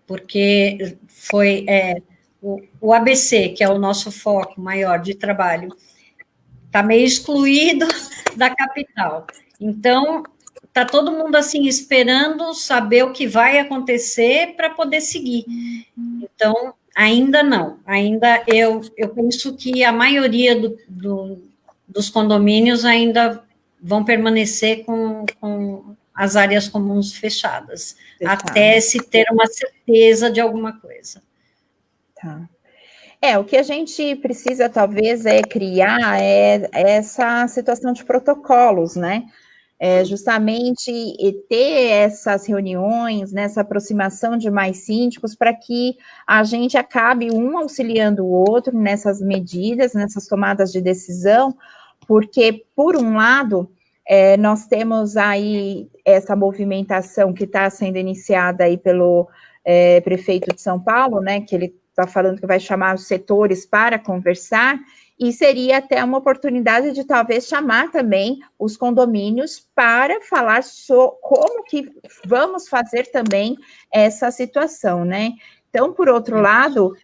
Porque foi... O ABC, que é o nosso foco maior de trabalho, está meio excluído da capital. Então, está todo mundo, assim, esperando saber o que vai acontecer para poder seguir. Então, ainda não. Ainda eu penso que a maioria dos condomínios ainda vão permanecer com as áreas comuns fechadas, até se ter uma certeza de alguma coisa. Tá. O que a gente precisa, talvez, criar essa situação de protocolos, né? Justamente ter essas reuniões, nessa aproximação de mais síndicos, para que a gente acabe um auxiliando o outro nessas medidas, nessas tomadas de decisão, porque, por um lado, nós temos aí essa movimentação que está sendo iniciada aí pelo prefeito de São Paulo, né, que ele está falando que vai chamar os setores para conversar, e seria até uma oportunidade de talvez chamar também os condomínios para falar como que vamos fazer também essa situação, né? Então, por outro lado,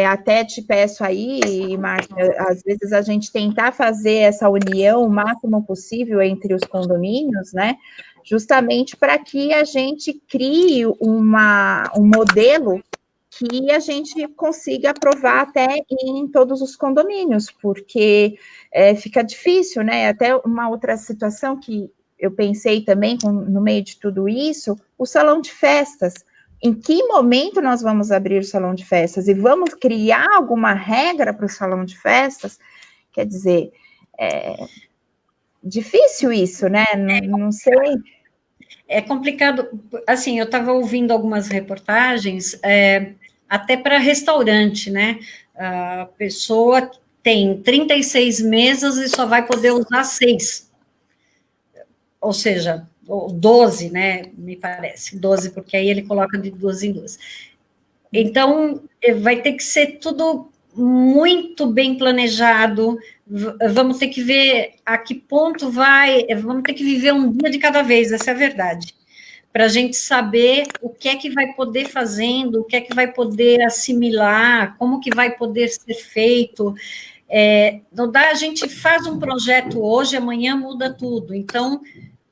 até te peço aí, Márcia, às vezes a gente tentar fazer essa união o máximo possível entre os condomínios, né? Justamente para que a gente crie um modelo que a gente consiga aprovar até em todos os condomínios, porque fica difícil, né? Até uma outra situação que eu pensei também no meio de tudo isso, o salão de festas. Em que momento nós vamos abrir o salão de festas? E vamos criar alguma regra para o salão de festas? Quer dizer, difícil isso, né? Não sei. É complicado. Assim, eu estava ouvindo algumas reportagens, até para restaurante, né? A pessoa tem 36 mesas e só vai poder usar 6. Ou seja, 12, né? Me parece, 12, porque aí ele coloca de 2 em 2. Então, vai ter que ser tudo muito bem planejado. Vamos ter que ver a que ponto vamos ter que viver um dia de cada vez, essa é a verdade. Para a gente saber o que é que vai poder fazendo, o que é que vai poder assimilar, como que vai poder ser feito. Não dá, a gente faz um projeto hoje, amanhã muda tudo. Então,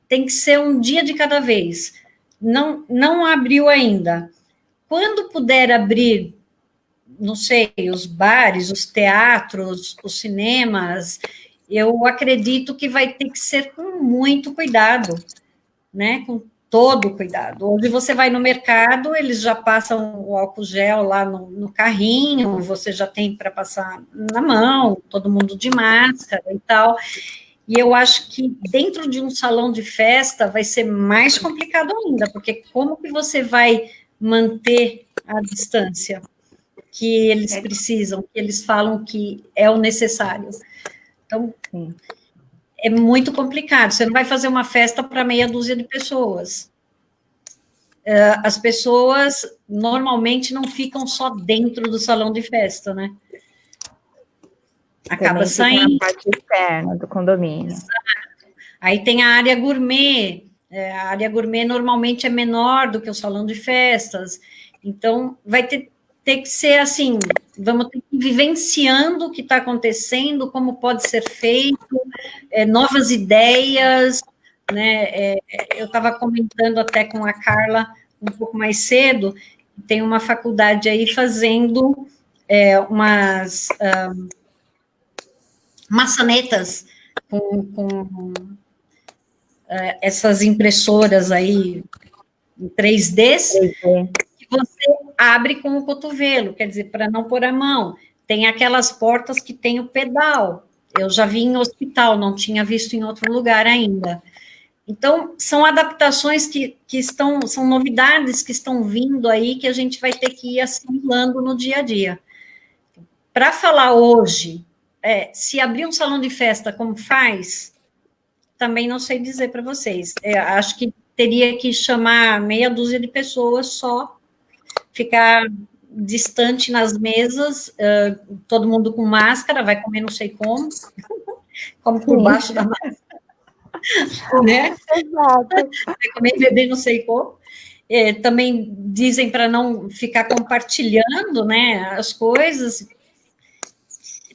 tem que ser um dia de cada vez. Não abriu ainda. Quando puder abrir, não sei, os bares, os teatros, os cinemas, eu acredito que vai ter que ser com muito cuidado, né? Com todo cuidado. Hoje você vai no mercado, eles já passam o álcool gel lá no carrinho, você já tem para passar na mão, todo mundo de máscara e tal. E eu acho que dentro de um salão de festa vai ser mais complicado ainda, porque como que você vai manter a distância que eles precisam, que eles falam que é o necessário? Então, é muito complicado. Você não vai fazer uma festa para meia dúzia de pessoas. As pessoas normalmente não ficam só dentro do salão de festa, né? Acaba saindo. Na parte externa do condomínio. Exato. Aí tem a área gourmet. A área gourmet normalmente é menor do que o salão de festas. Então, vai ter que ser assim, vamos ter que ir vivenciando o que está acontecendo, como pode ser feito, novas ideias, né? Eu estava comentando até com a Carla um pouco mais cedo, tem uma faculdade aí fazendo umas maçanetas com essas impressoras aí em 3D, que você abre com o cotovelo, quer dizer, para não pôr a mão. Tem aquelas portas que tem o pedal. Eu já vi em hospital, não tinha visto em outro lugar ainda. Então, são adaptações que são novidades que estão vindo aí, que a gente vai ter que ir assimilando no dia a dia. Para falar hoje, se abrir um salão de festa, como faz, também não sei dizer para vocês. Acho que teria que chamar meia dúzia de pessoas só, ficar distante nas mesas, todo mundo com máscara, vai comer não sei como por baixo da máscara, né? Exato. Vai comer e beber não sei como. Também dizem para não ficar compartilhando, né, as coisas.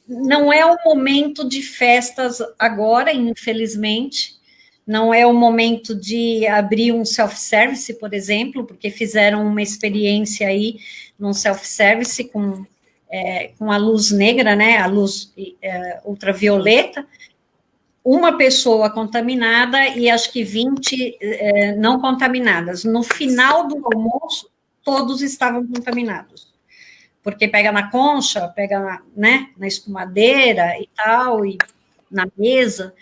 Não é o momento de festas agora, infelizmente. Não é o momento de abrir um self-service, por exemplo, porque fizeram uma experiência aí num self-service com a luz negra, né, a luz ultravioleta, uma pessoa contaminada e acho que 20 não contaminadas. No final do almoço, todos estavam contaminados, porque pega na concha, pega na escumadeira e tal, e na mesa.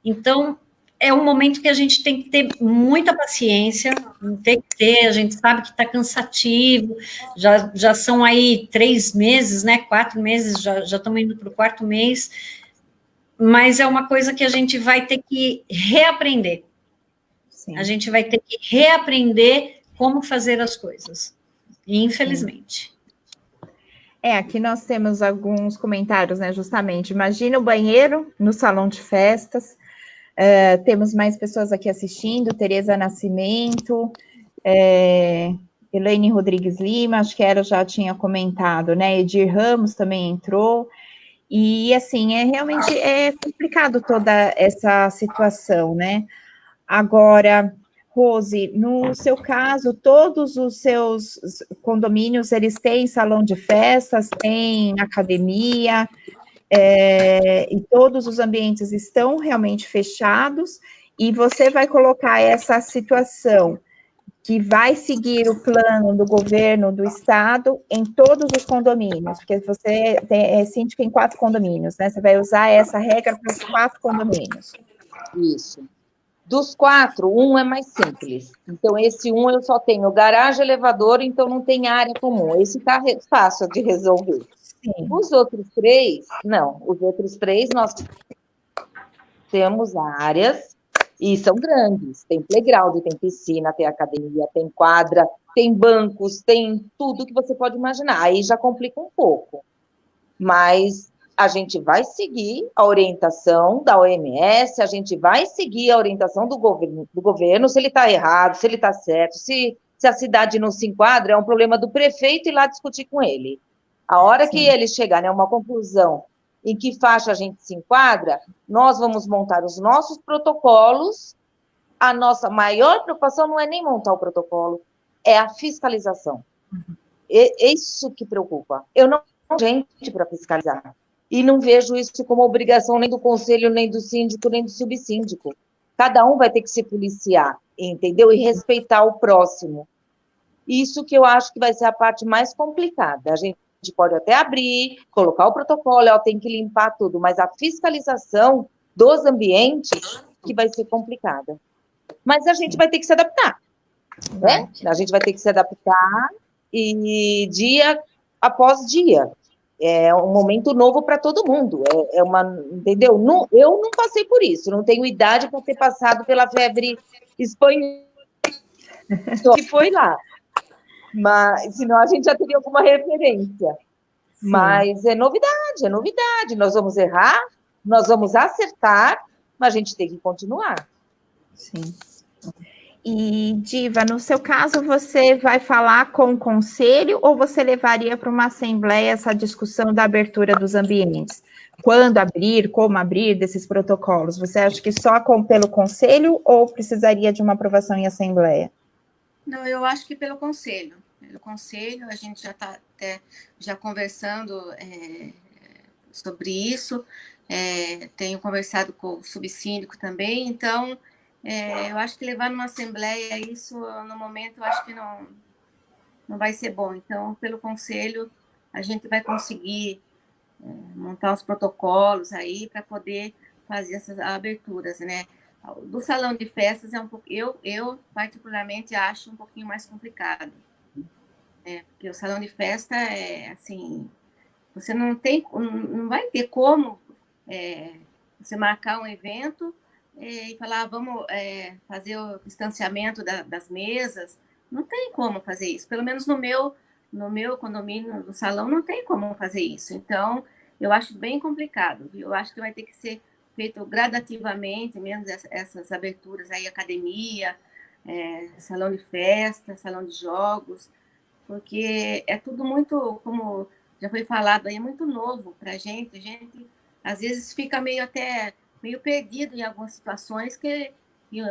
Então, é um momento que a gente tem que ter muita paciência, a gente sabe que está cansativo, já são aí 3 meses, né, 4 meses, já estamos indo para o 4º mês, mas é uma coisa que a gente vai ter que reaprender. Sim. A gente vai ter que reaprender como fazer as coisas, infelizmente. Aqui nós temos alguns comentários, né, justamente. Imagina o banheiro no salão de festas. Temos mais pessoas aqui assistindo, Tereza Nascimento, Elaine Rodrigues Lima, acho que ela já tinha comentado, né? Edir Ramos também entrou. E, assim, realmente complicado toda essa situação, né? Agora, Rose, no seu caso, todos os seus condomínios, eles têm salão de festas, têm academia, e todos os ambientes estão realmente fechados, e você vai colocar essa situação que vai seguir o plano do governo do estado em todos os condomínios, porque você é síndico em 4 condomínios, né? Você vai usar essa regra para os 4 condomínios. Isso. Dos 4, um é mais simples. Então, esse um eu só tenho garagem, elevador, então não tem área comum. Esse está fácil de resolver. Sim. Os outros 3, não. Os outros 3, nós temos áreas e são grandes. Tem playground, tem piscina, tem academia, tem quadra, tem bancos, tem tudo que você pode imaginar. Aí já complica um pouco. Mas a gente vai seguir a orientação da OMS, a gente vai seguir a orientação do governo, se ele está errado, se ele está certo, se a cidade não se enquadra, é um problema do prefeito ir lá discutir com ele. A hora que ele chegar a uma conclusão em que faixa a gente se enquadra, nós vamos montar os nossos protocolos. A nossa maior preocupação não é nem montar o protocolo, é a fiscalização. É isso que preocupa. Eu não tenho gente para fiscalizar. E não vejo isso como obrigação nem do conselho, nem do síndico, nem do subsíndico. Cada um vai ter que se policiar, entendeu? E respeitar o próximo. Isso que eu acho que vai ser a parte mais complicada. A gente pode até abrir, colocar o protocolo, tem que limpar tudo, mas a fiscalização dos ambientes que vai ser complicada. Mas a gente vai ter que se adaptar, né? A gente vai ter que se adaptar e dia após dia. É um momento novo para todo mundo. Entendeu? Eu não passei por isso, não tenho idade para ter passado pela febre espanhola que foi lá. Mas, senão a gente já teria alguma referência. Sim. Mas é novidade. Nós vamos errar, nós vamos acertar, mas a gente tem que continuar. Sim. E, Diva, no seu caso, você vai falar com o conselho ou você levaria para uma assembleia essa discussão da abertura dos ambientes? Quando abrir, como abrir desses protocolos? Você acha que só pelo conselho ou precisaria de uma aprovação em assembleia? Não, eu acho que pelo conselho. Pelo conselho, a gente já está já conversando sobre isso. Tenho conversado com o subsíndico também, então... eu acho que levar numa assembleia isso, no momento, eu acho que não vai ser bom. Então, pelo conselho, a gente vai conseguir montar os protocolos aí para poder fazer essas aberturas, né? Do salão de festas, eu particularmente acho um pouquinho mais complicado. Porque o salão de festa assim, você não vai ter como você marcar um evento e falar, vamos fazer o distanciamento das mesas. Não tem como fazer isso. Pelo menos no meu condomínio, no salão, não tem como fazer isso. Então, eu acho bem complicado. Eu acho que vai ter que ser feito gradativamente, mesmo essas aberturas aí, academia, salão de festa, salão de jogos, porque é tudo muito, como já foi falado aí, é muito novo para a gente. A gente, às vezes, fica meio perdido em algumas situações, que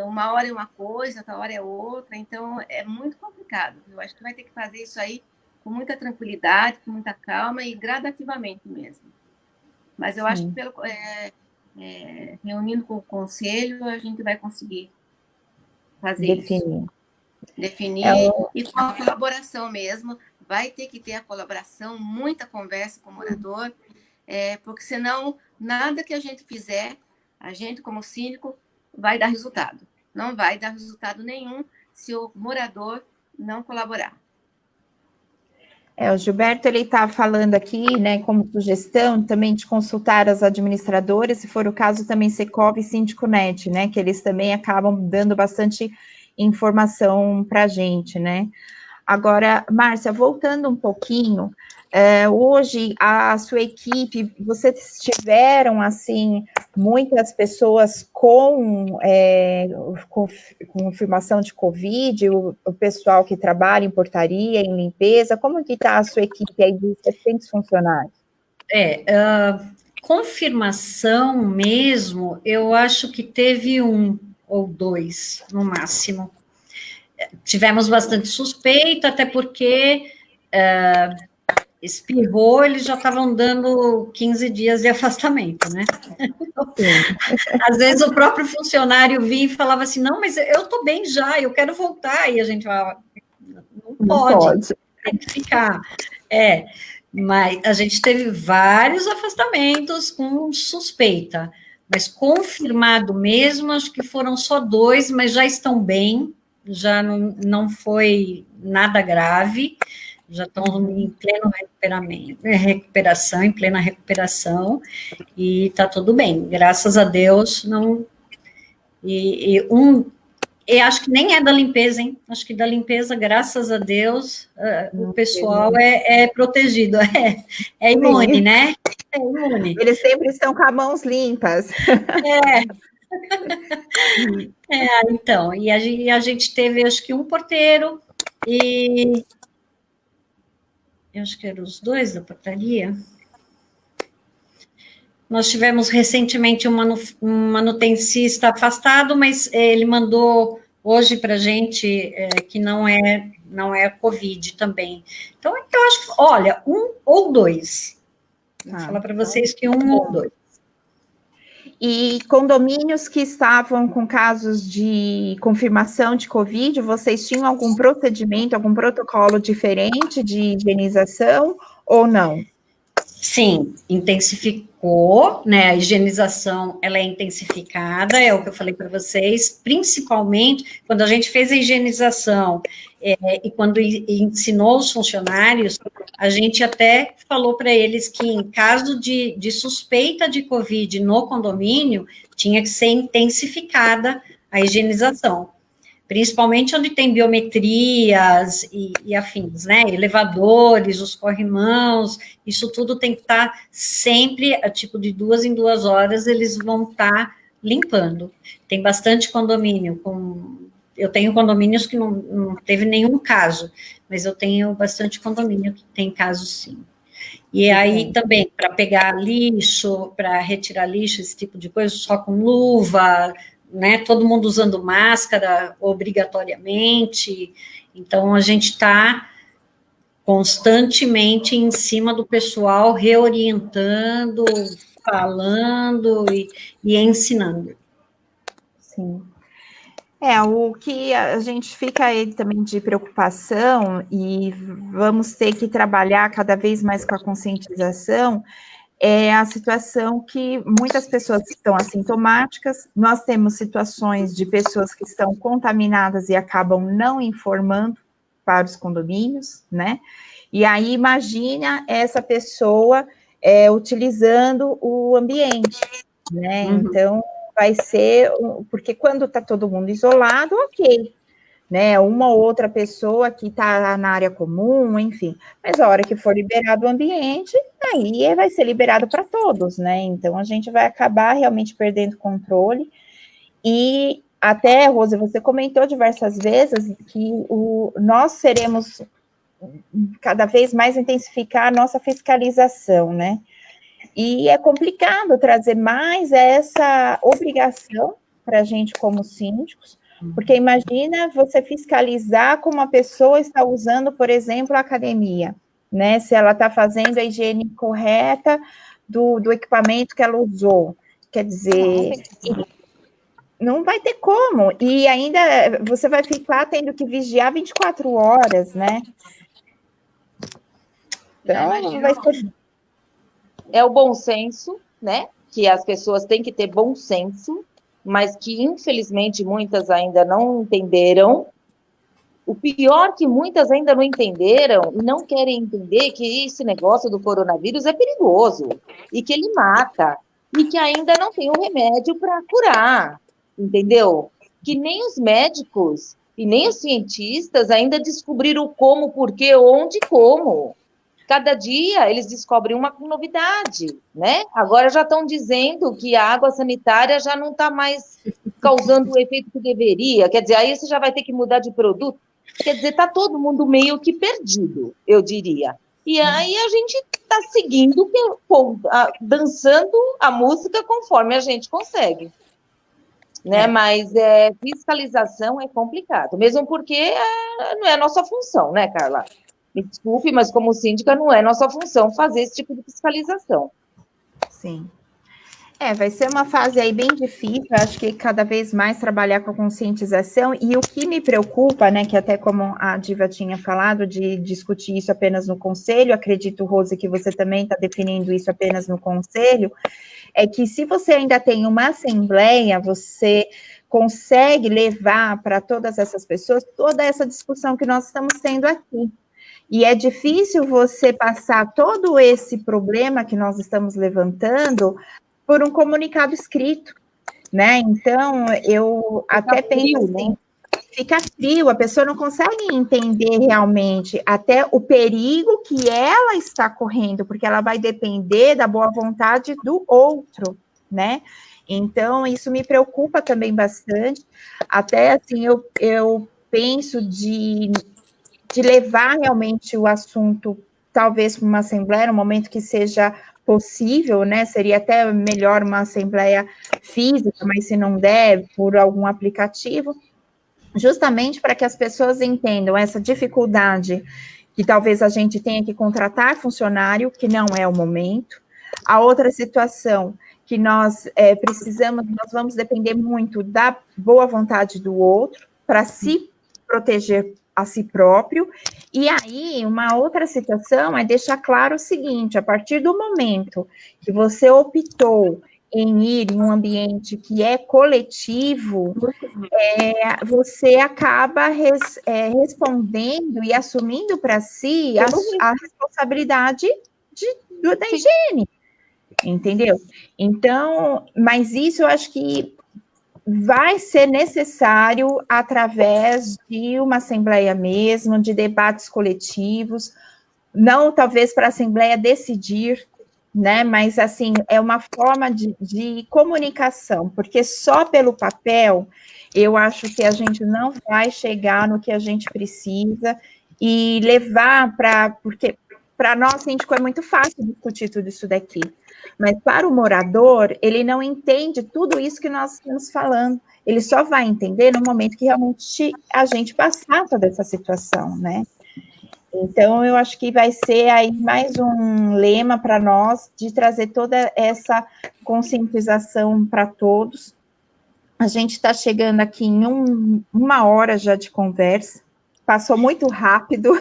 uma hora é uma coisa, outra hora é outra, então é muito complicado. Eu acho que vai ter que fazer isso aí com muita tranquilidade, com muita calma e gradativamente mesmo. Mas eu acho que reunindo com o conselho, a gente vai conseguir fazer isso. Definir e com a colaboração mesmo. Vai ter que ter a colaboração, muita conversa com o morador, porque senão nada que a gente fizer, a gente, como síndico, vai dar resultado. Não vai dar resultado nenhum se o morador não colaborar. O Gilberto, ele está falando aqui, né, como sugestão, também de consultar as administradoras, se for o caso, também Secov e Síndico.net, né, que eles também acabam dando bastante informação para a gente, né. Agora, Márcia, voltando um pouquinho, hoje a sua equipe, vocês tiveram, assim, muitas pessoas com confirmação de Covid, o pessoal que trabalha em portaria, em limpeza, como que está a sua equipe aí de 700 funcionários? Confirmação mesmo, eu acho que teve 1 ou 2, no máximo. Tivemos bastante suspeita, até porque espirrou, eles já estavam dando 15 dias de afastamento, né? Às vezes o próprio funcionário vinha e falava assim, não, mas eu estou bem já, eu quero voltar, e a gente falava, não pode. Tem que ficar. Mas a gente teve vários afastamentos com suspeita, mas confirmado mesmo, acho que foram só 2, mas já estão bem, já não foi nada grave, já estão em pleno recuperação, em plena recuperação, e está tudo bem, graças a Deus, não... E acho que nem é da limpeza, hein? Acho que da limpeza, graças a Deus, o pessoal é protegido, é imune, né? É imune. Eles sempre estão com as mãos limpas. Então, e a gente teve, acho que um porteiro, e eu acho que eram os 2 da portaria. Nós tivemos recentemente um manutencista afastado, mas ele mandou hoje para a gente que não é Covid também. Então, eu acho que, olha, 1 ou 2. Vou falar para vocês que 1 ou 2. E condomínios que estavam com casos de confirmação de Covid, vocês tinham algum procedimento, algum protocolo diferente de higienização ou não? Sim, intensificou, né? A higienização, ela é intensificada, é o que eu falei para vocês, principalmente quando a gente fez a higienização e quando ensinou os funcionários, a gente até falou para eles que em caso de suspeita de Covid no condomínio, tinha que ser intensificada a higienização. Principalmente onde tem biometrias e afins, né? Elevadores, os corrimãos, isso tudo tem que estar sempre, tipo, de 2 em 2 horas, eles vão estar limpando. Tem bastante condomínio, eu tenho condomínios que não teve nenhum caso, mas eu tenho bastante condomínio que tem casos sim. E aí também, para pegar lixo, para retirar lixo, esse tipo de coisa, só com luva, né, todo mundo usando máscara obrigatoriamente, então a gente está constantemente em cima do pessoal, reorientando, falando e ensinando. Sim. O que a gente fica aí também de preocupação, e vamos ter que trabalhar cada vez mais com a conscientização, é a situação que muitas pessoas estão assintomáticas, nós temos situações de pessoas que estão contaminadas e acabam não informando para os condomínios, né? E aí, imagina essa pessoa utilizando o ambiente, né? Uhum. Então, vai ser, porque quando está todo mundo isolado, ok, né? Uma ou outra pessoa que está na área comum, enfim, mas a hora que for liberado o ambiente, aí vai ser liberado para todos, né? Então a gente vai acabar realmente perdendo controle. E até, Rose, você comentou diversas vezes que nós seremos cada vez mais intensificar a nossa fiscalização, né? E é complicado trazer mais essa obrigação para a gente como síndicos, porque imagina você fiscalizar como a pessoa está usando, por exemplo, a academia, né? Se ela está fazendo a higiene correta do equipamento que ela usou. Quer dizer, não vai ter como. E ainda você vai ficar tendo que vigiar 24 horas, né? Então, vai ser... É o bom senso, né? Que as pessoas têm que ter bom senso, mas que, infelizmente, muitas ainda não entenderam. O pior é que muitas ainda não entenderam e não querem entender que esse negócio do coronavírus é perigoso e que ele mata e que ainda não tem o remédio para curar, entendeu? Que nem os médicos E nem os cientistas ainda descobriram o como, porquê, onde e como. Cada dia eles descobrem uma novidade, né? Agora já estão dizendo que a água sanitária já não está mais causando o efeito que deveria. Quer dizer, aí você já vai ter que mudar de produto. Quer dizer, está todo mundo meio que perdido, eu diria. E aí a gente está seguindo, dançando a música conforme a gente consegue. Né? Mas fiscalização é complicado, mesmo porque não é a nossa função, né, Carla? Me desculpe, mas como síndica não é nossa função fazer esse tipo de fiscalização. Sim. Vai ser uma fase aí bem difícil, acho que cada vez mais trabalhar com a conscientização, e o que me preocupa, né, que até como a Diva tinha falado, de discutir isso apenas no conselho, acredito, Rose, que você também está definindo isso apenas no conselho, é que se você ainda tem uma assembleia, você consegue levar para todas essas pessoas toda essa discussão que nós estamos tendo aqui. E é difícil você passar todo esse problema que nós estamos levantando por um comunicado escrito, né? Então, eu até penso assim, né? Fica frio, a pessoa não consegue entender realmente até o perigo que ela está correndo, porque ela vai depender da boa vontade do outro, né? Então, isso me preocupa também bastante. Até assim, eu penso de levar realmente o assunto, talvez para uma assembleia, no momento que seja possível, né? Seria até melhor uma assembleia física, mas se não der, por algum aplicativo, justamente para que as pessoas entendam essa dificuldade que talvez a gente tenha que contratar funcionário, que não é o momento. A outra situação que nós precisamos, nós vamos depender muito da boa vontade do outro para se proteger a si próprio. E aí, uma outra situação é deixar claro o seguinte: a partir do momento que você optou em ir em um ambiente que é coletivo, você acaba respondendo e assumindo para si a responsabilidade da higiene, entendeu? Então, mas isso eu acho que vai ser necessário através de uma assembleia mesmo, de debates coletivos, não talvez para a assembleia decidir, né? Mas assim, é uma forma de comunicação, porque só pelo papel eu acho que a gente não vai chegar no que a gente precisa e levar porque para nós, síndico, é muito fácil discutir tudo isso daqui. Mas para o morador, ele não entende tudo isso que nós estamos falando. Ele só vai entender no momento que realmente a gente passar toda essa situação, né? Então, eu acho que vai ser aí mais um lema para nós de trazer toda essa conscientização para todos. A gente está chegando aqui em uma hora já de conversa. Passou muito rápido.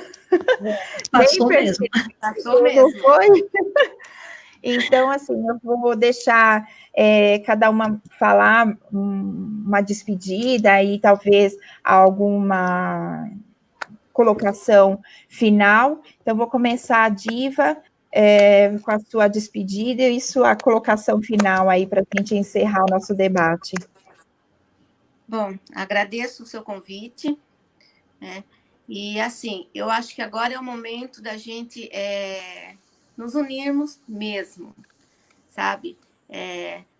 Passou mesmo. Passou mesmo. Foi? Então, assim, eu vou deixar cada uma falar uma despedida e talvez alguma colocação final. Então, vou começar a Diva com a sua despedida e sua colocação final aí para a gente encerrar o nosso debate. Bom, agradeço o seu convite, né? E assim, eu acho que agora é o momento da gente nos unirmos mesmo, sabe?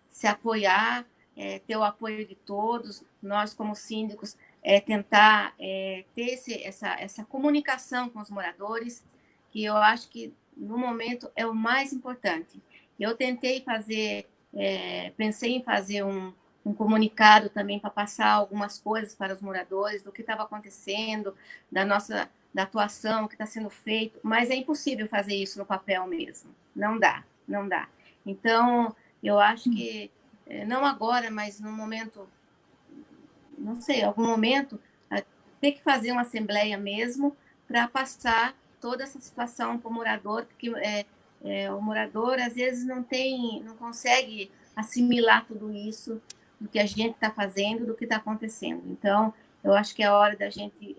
Se apoiar, ter o apoio de todos, nós como síndicos, tentar ter essa comunicação com os moradores, que eu acho que no momento é o mais importante. Eu pensei em fazer um comunicado também para passar algumas coisas para os moradores do que estava acontecendo, da atuação que está sendo feito, mas é impossível fazer isso no papel mesmo. Não dá, não dá. Então, eu acho que, não agora, mas no momento, não sei, algum momento, ter que fazer uma assembleia mesmo para passar toda essa situação para o morador, porque o morador, às vezes, não consegue assimilar tudo isso, do que a gente está fazendo, do que está acontecendo. Então, eu acho que é hora da gente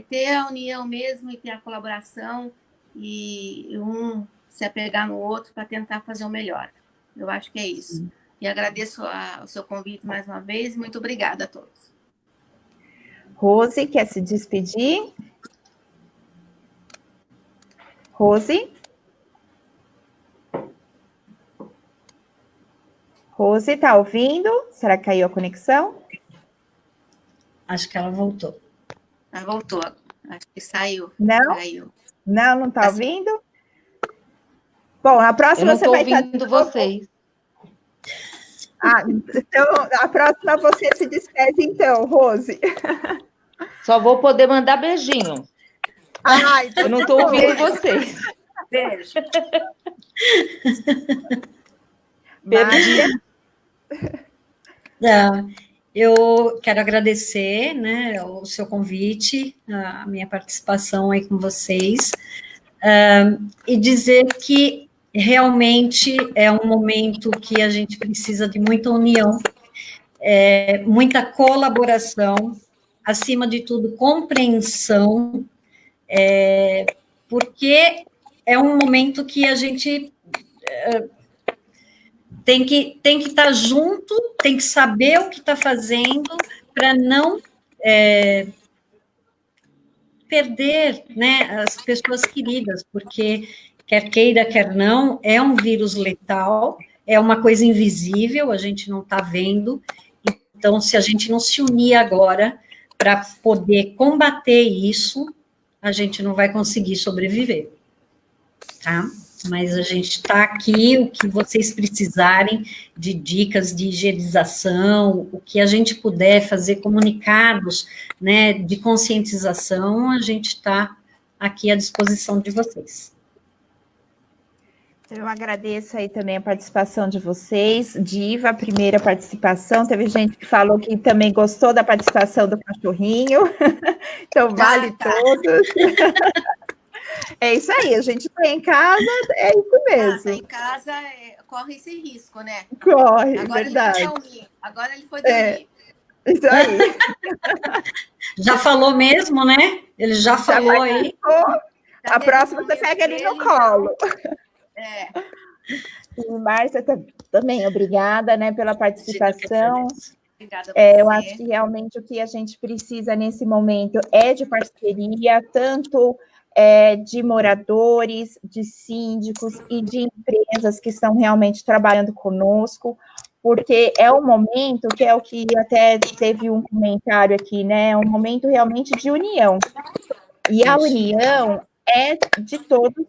ter a união mesmo e ter a colaboração e um se apegar no outro para tentar fazer o melhor. Eu acho que é isso. E agradeço o seu convite mais uma vez. Muito obrigada a todos. Rose, quer se despedir? Rose? Rose, tá ouvindo? Será que caiu a conexão? Acho que ela voltou. Ah, voltou. Acho que saiu. Não? Caiu. Não tá Assim. ouvindo? Bom, a Eu próxima não você estou vai estar... ouvindo vocês. Ah, então, a próxima você se despede, então, Rose. Só vou poder mandar beijinho. Ah, então Eu não tá estou bom. ouvindo vocês. Beijo. Márcia, Eu quero agradecer, né, o seu convite, a minha participação aí com vocês, e dizer que realmente é um momento que a gente precisa de muita união, muita colaboração, acima de tudo, compreensão, porque é um momento que a gente tem que estar junto, tem que saber o que está fazendo para não perder, né, as pessoas queridas, porque quer queira, quer não, é um vírus letal, é uma coisa invisível, a gente não está vendo. Então, se a gente não se unir agora para poder combater isso, a gente não vai conseguir sobreviver, tá? Mas a gente está aqui, o que vocês precisarem de dicas de higienização, o que a gente puder fazer, comunicados, né, de conscientização, a gente está aqui à disposição de vocês. eu agradeço aí também a participação de vocês. Diva, a primeira participação. Teve gente que falou que também gostou da participação do cachorrinho. Então, vale todos. É isso aí, a gente tá em casa, é isso mesmo. Tá em casa, corre esse risco, né? Corre, Agora verdade. ele foi dormir. Agora ele foi dormir. Isso aí. Já falou mesmo, né? Ele já falou aí. A próxima você pega ele no colo. E Márcia também, obrigada, né, pela participação. Obrigada a você. Eu acho que realmente o que a gente precisa nesse momento é de parceria, tanto de moradores, de síndicos e de empresas que estão realmente trabalhando conosco, porque é um momento que é o que até teve um comentário aqui, né? É um momento realmente de união. E a união é de todos,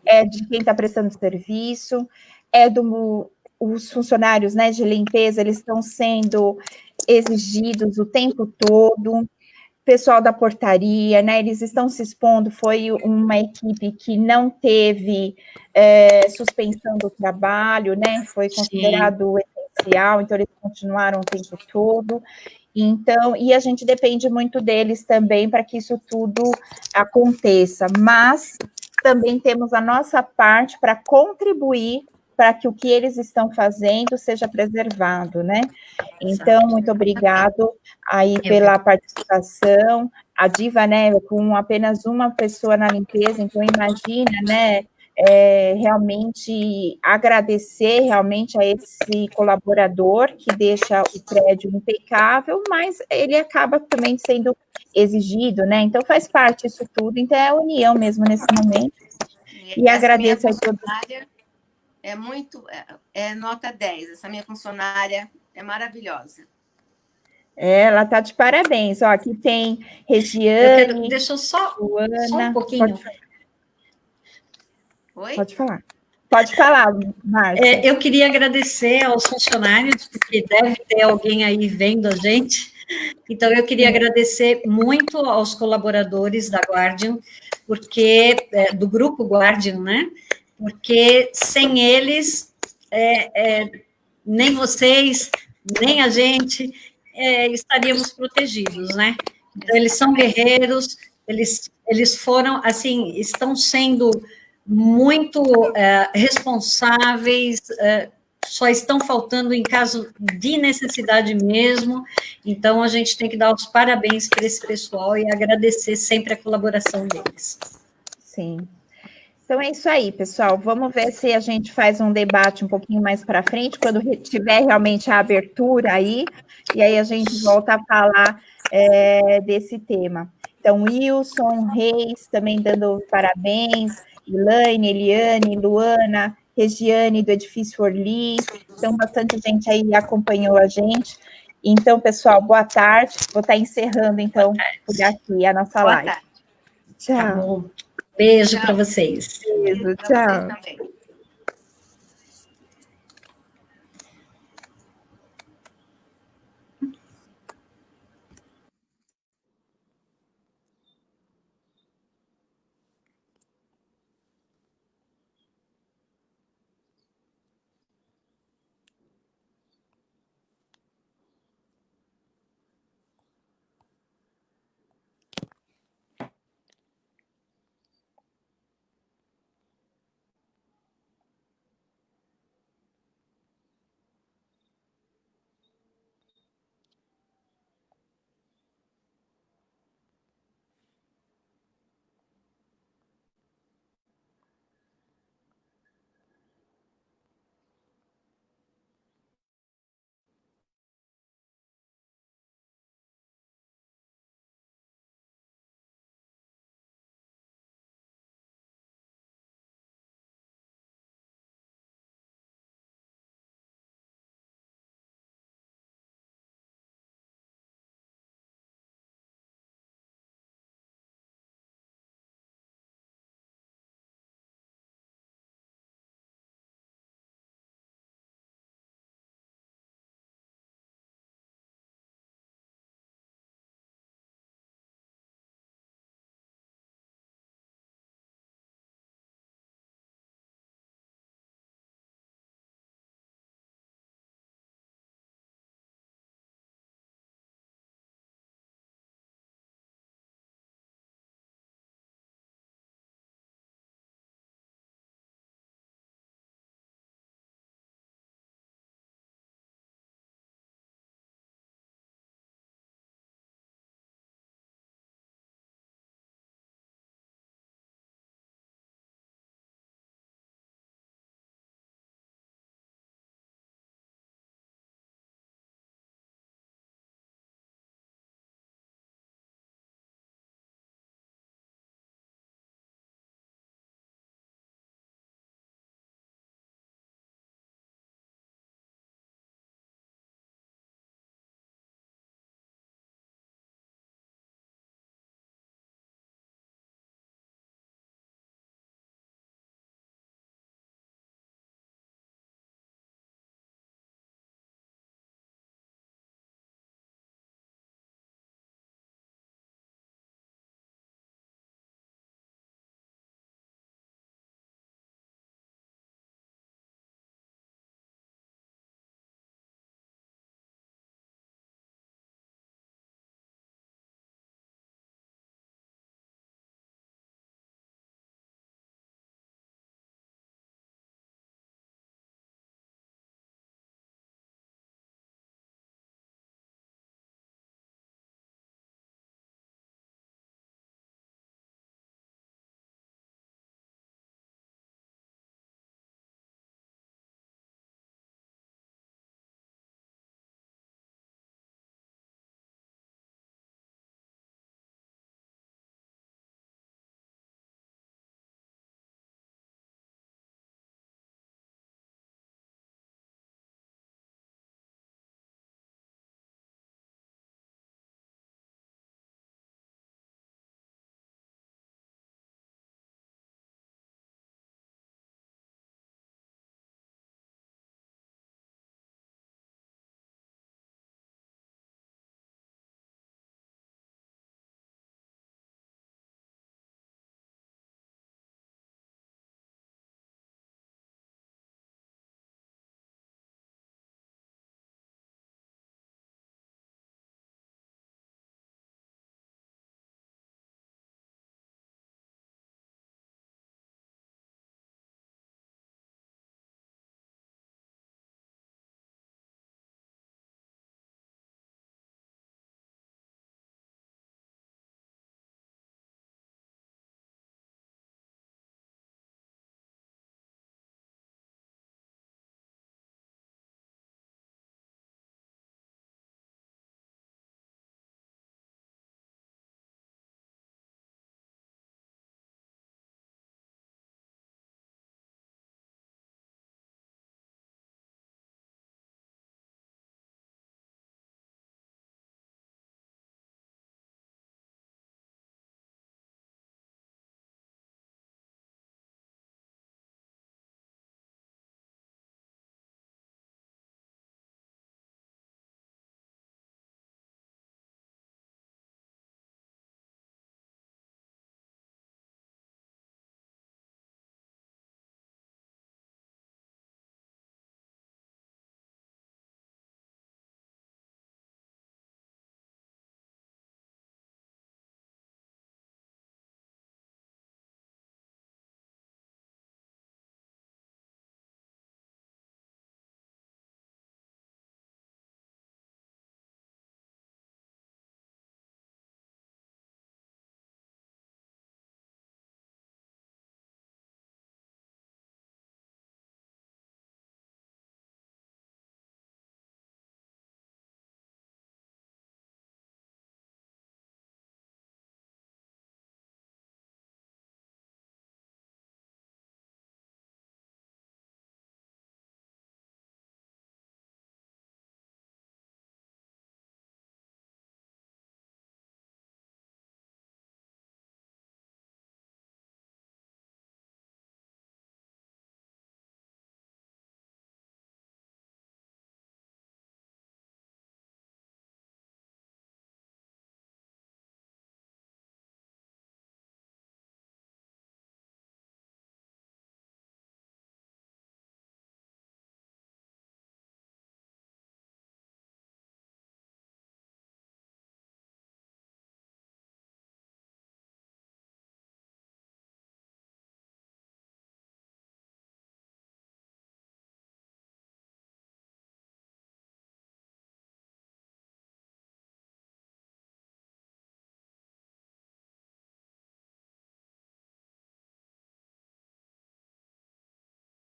é de quem está prestando serviço, os funcionários, né, de limpeza, eles estão sendo exigidos o tempo todo, pessoal da portaria, né, eles estão se expondo, foi uma equipe que não teve suspensão do trabalho, né, foi considerado essencial, então eles continuaram o tempo todo. Então, e a gente depende muito deles também para que isso tudo aconteça, mas também temos a nossa parte para contribuir para que o que eles estão fazendo seja preservado, né? Então, muito obrigado aí pela participação. A Diva, né, com apenas uma pessoa na limpeza, então imagina, né, realmente agradecer realmente a esse colaborador que deixa o prédio impecável, mas ele acaba também sendo exigido, né? Então faz parte disso tudo, então é a união mesmo nesse momento. E agradeço a todos. É nota 10, essa minha funcionária é maravilhosa. Ela está de parabéns. Ó, aqui tem Regiane. Deixa eu só um pouquinho. Pode falar. Pode falar, Márcia. Eu queria agradecer aos funcionários, porque deve ter alguém aí vendo a gente. Então, eu queria agradecer muito aos colaboradores da Guardian, porque do Grupo Guardian, né? Porque sem eles, nem vocês, nem a gente estaríamos protegidos, né? Então, eles são guerreiros, eles foram, assim, estão sendo muito responsáveis, só estão faltando em caso de necessidade mesmo, então a gente tem que dar os parabéns para esse pessoal e agradecer sempre a colaboração deles. Sim. Então é isso aí, pessoal. Vamos ver se a gente faz um debate um pouquinho mais para frente, quando tiver realmente a abertura aí, e aí a gente volta a falar desse tema. Então, Wilson, Reis, também dando parabéns, Elaine, Eliane, Luana, Regiane, do Edifício Orly. Então, bastante gente aí acompanhou a gente. Então, pessoal, boa tarde. Vou estar encerrando, então, por aqui a nossa Boa live. tarde. Tchau. Tá bom. Beijo para vocês. Beijo, Para vocês tchau. também.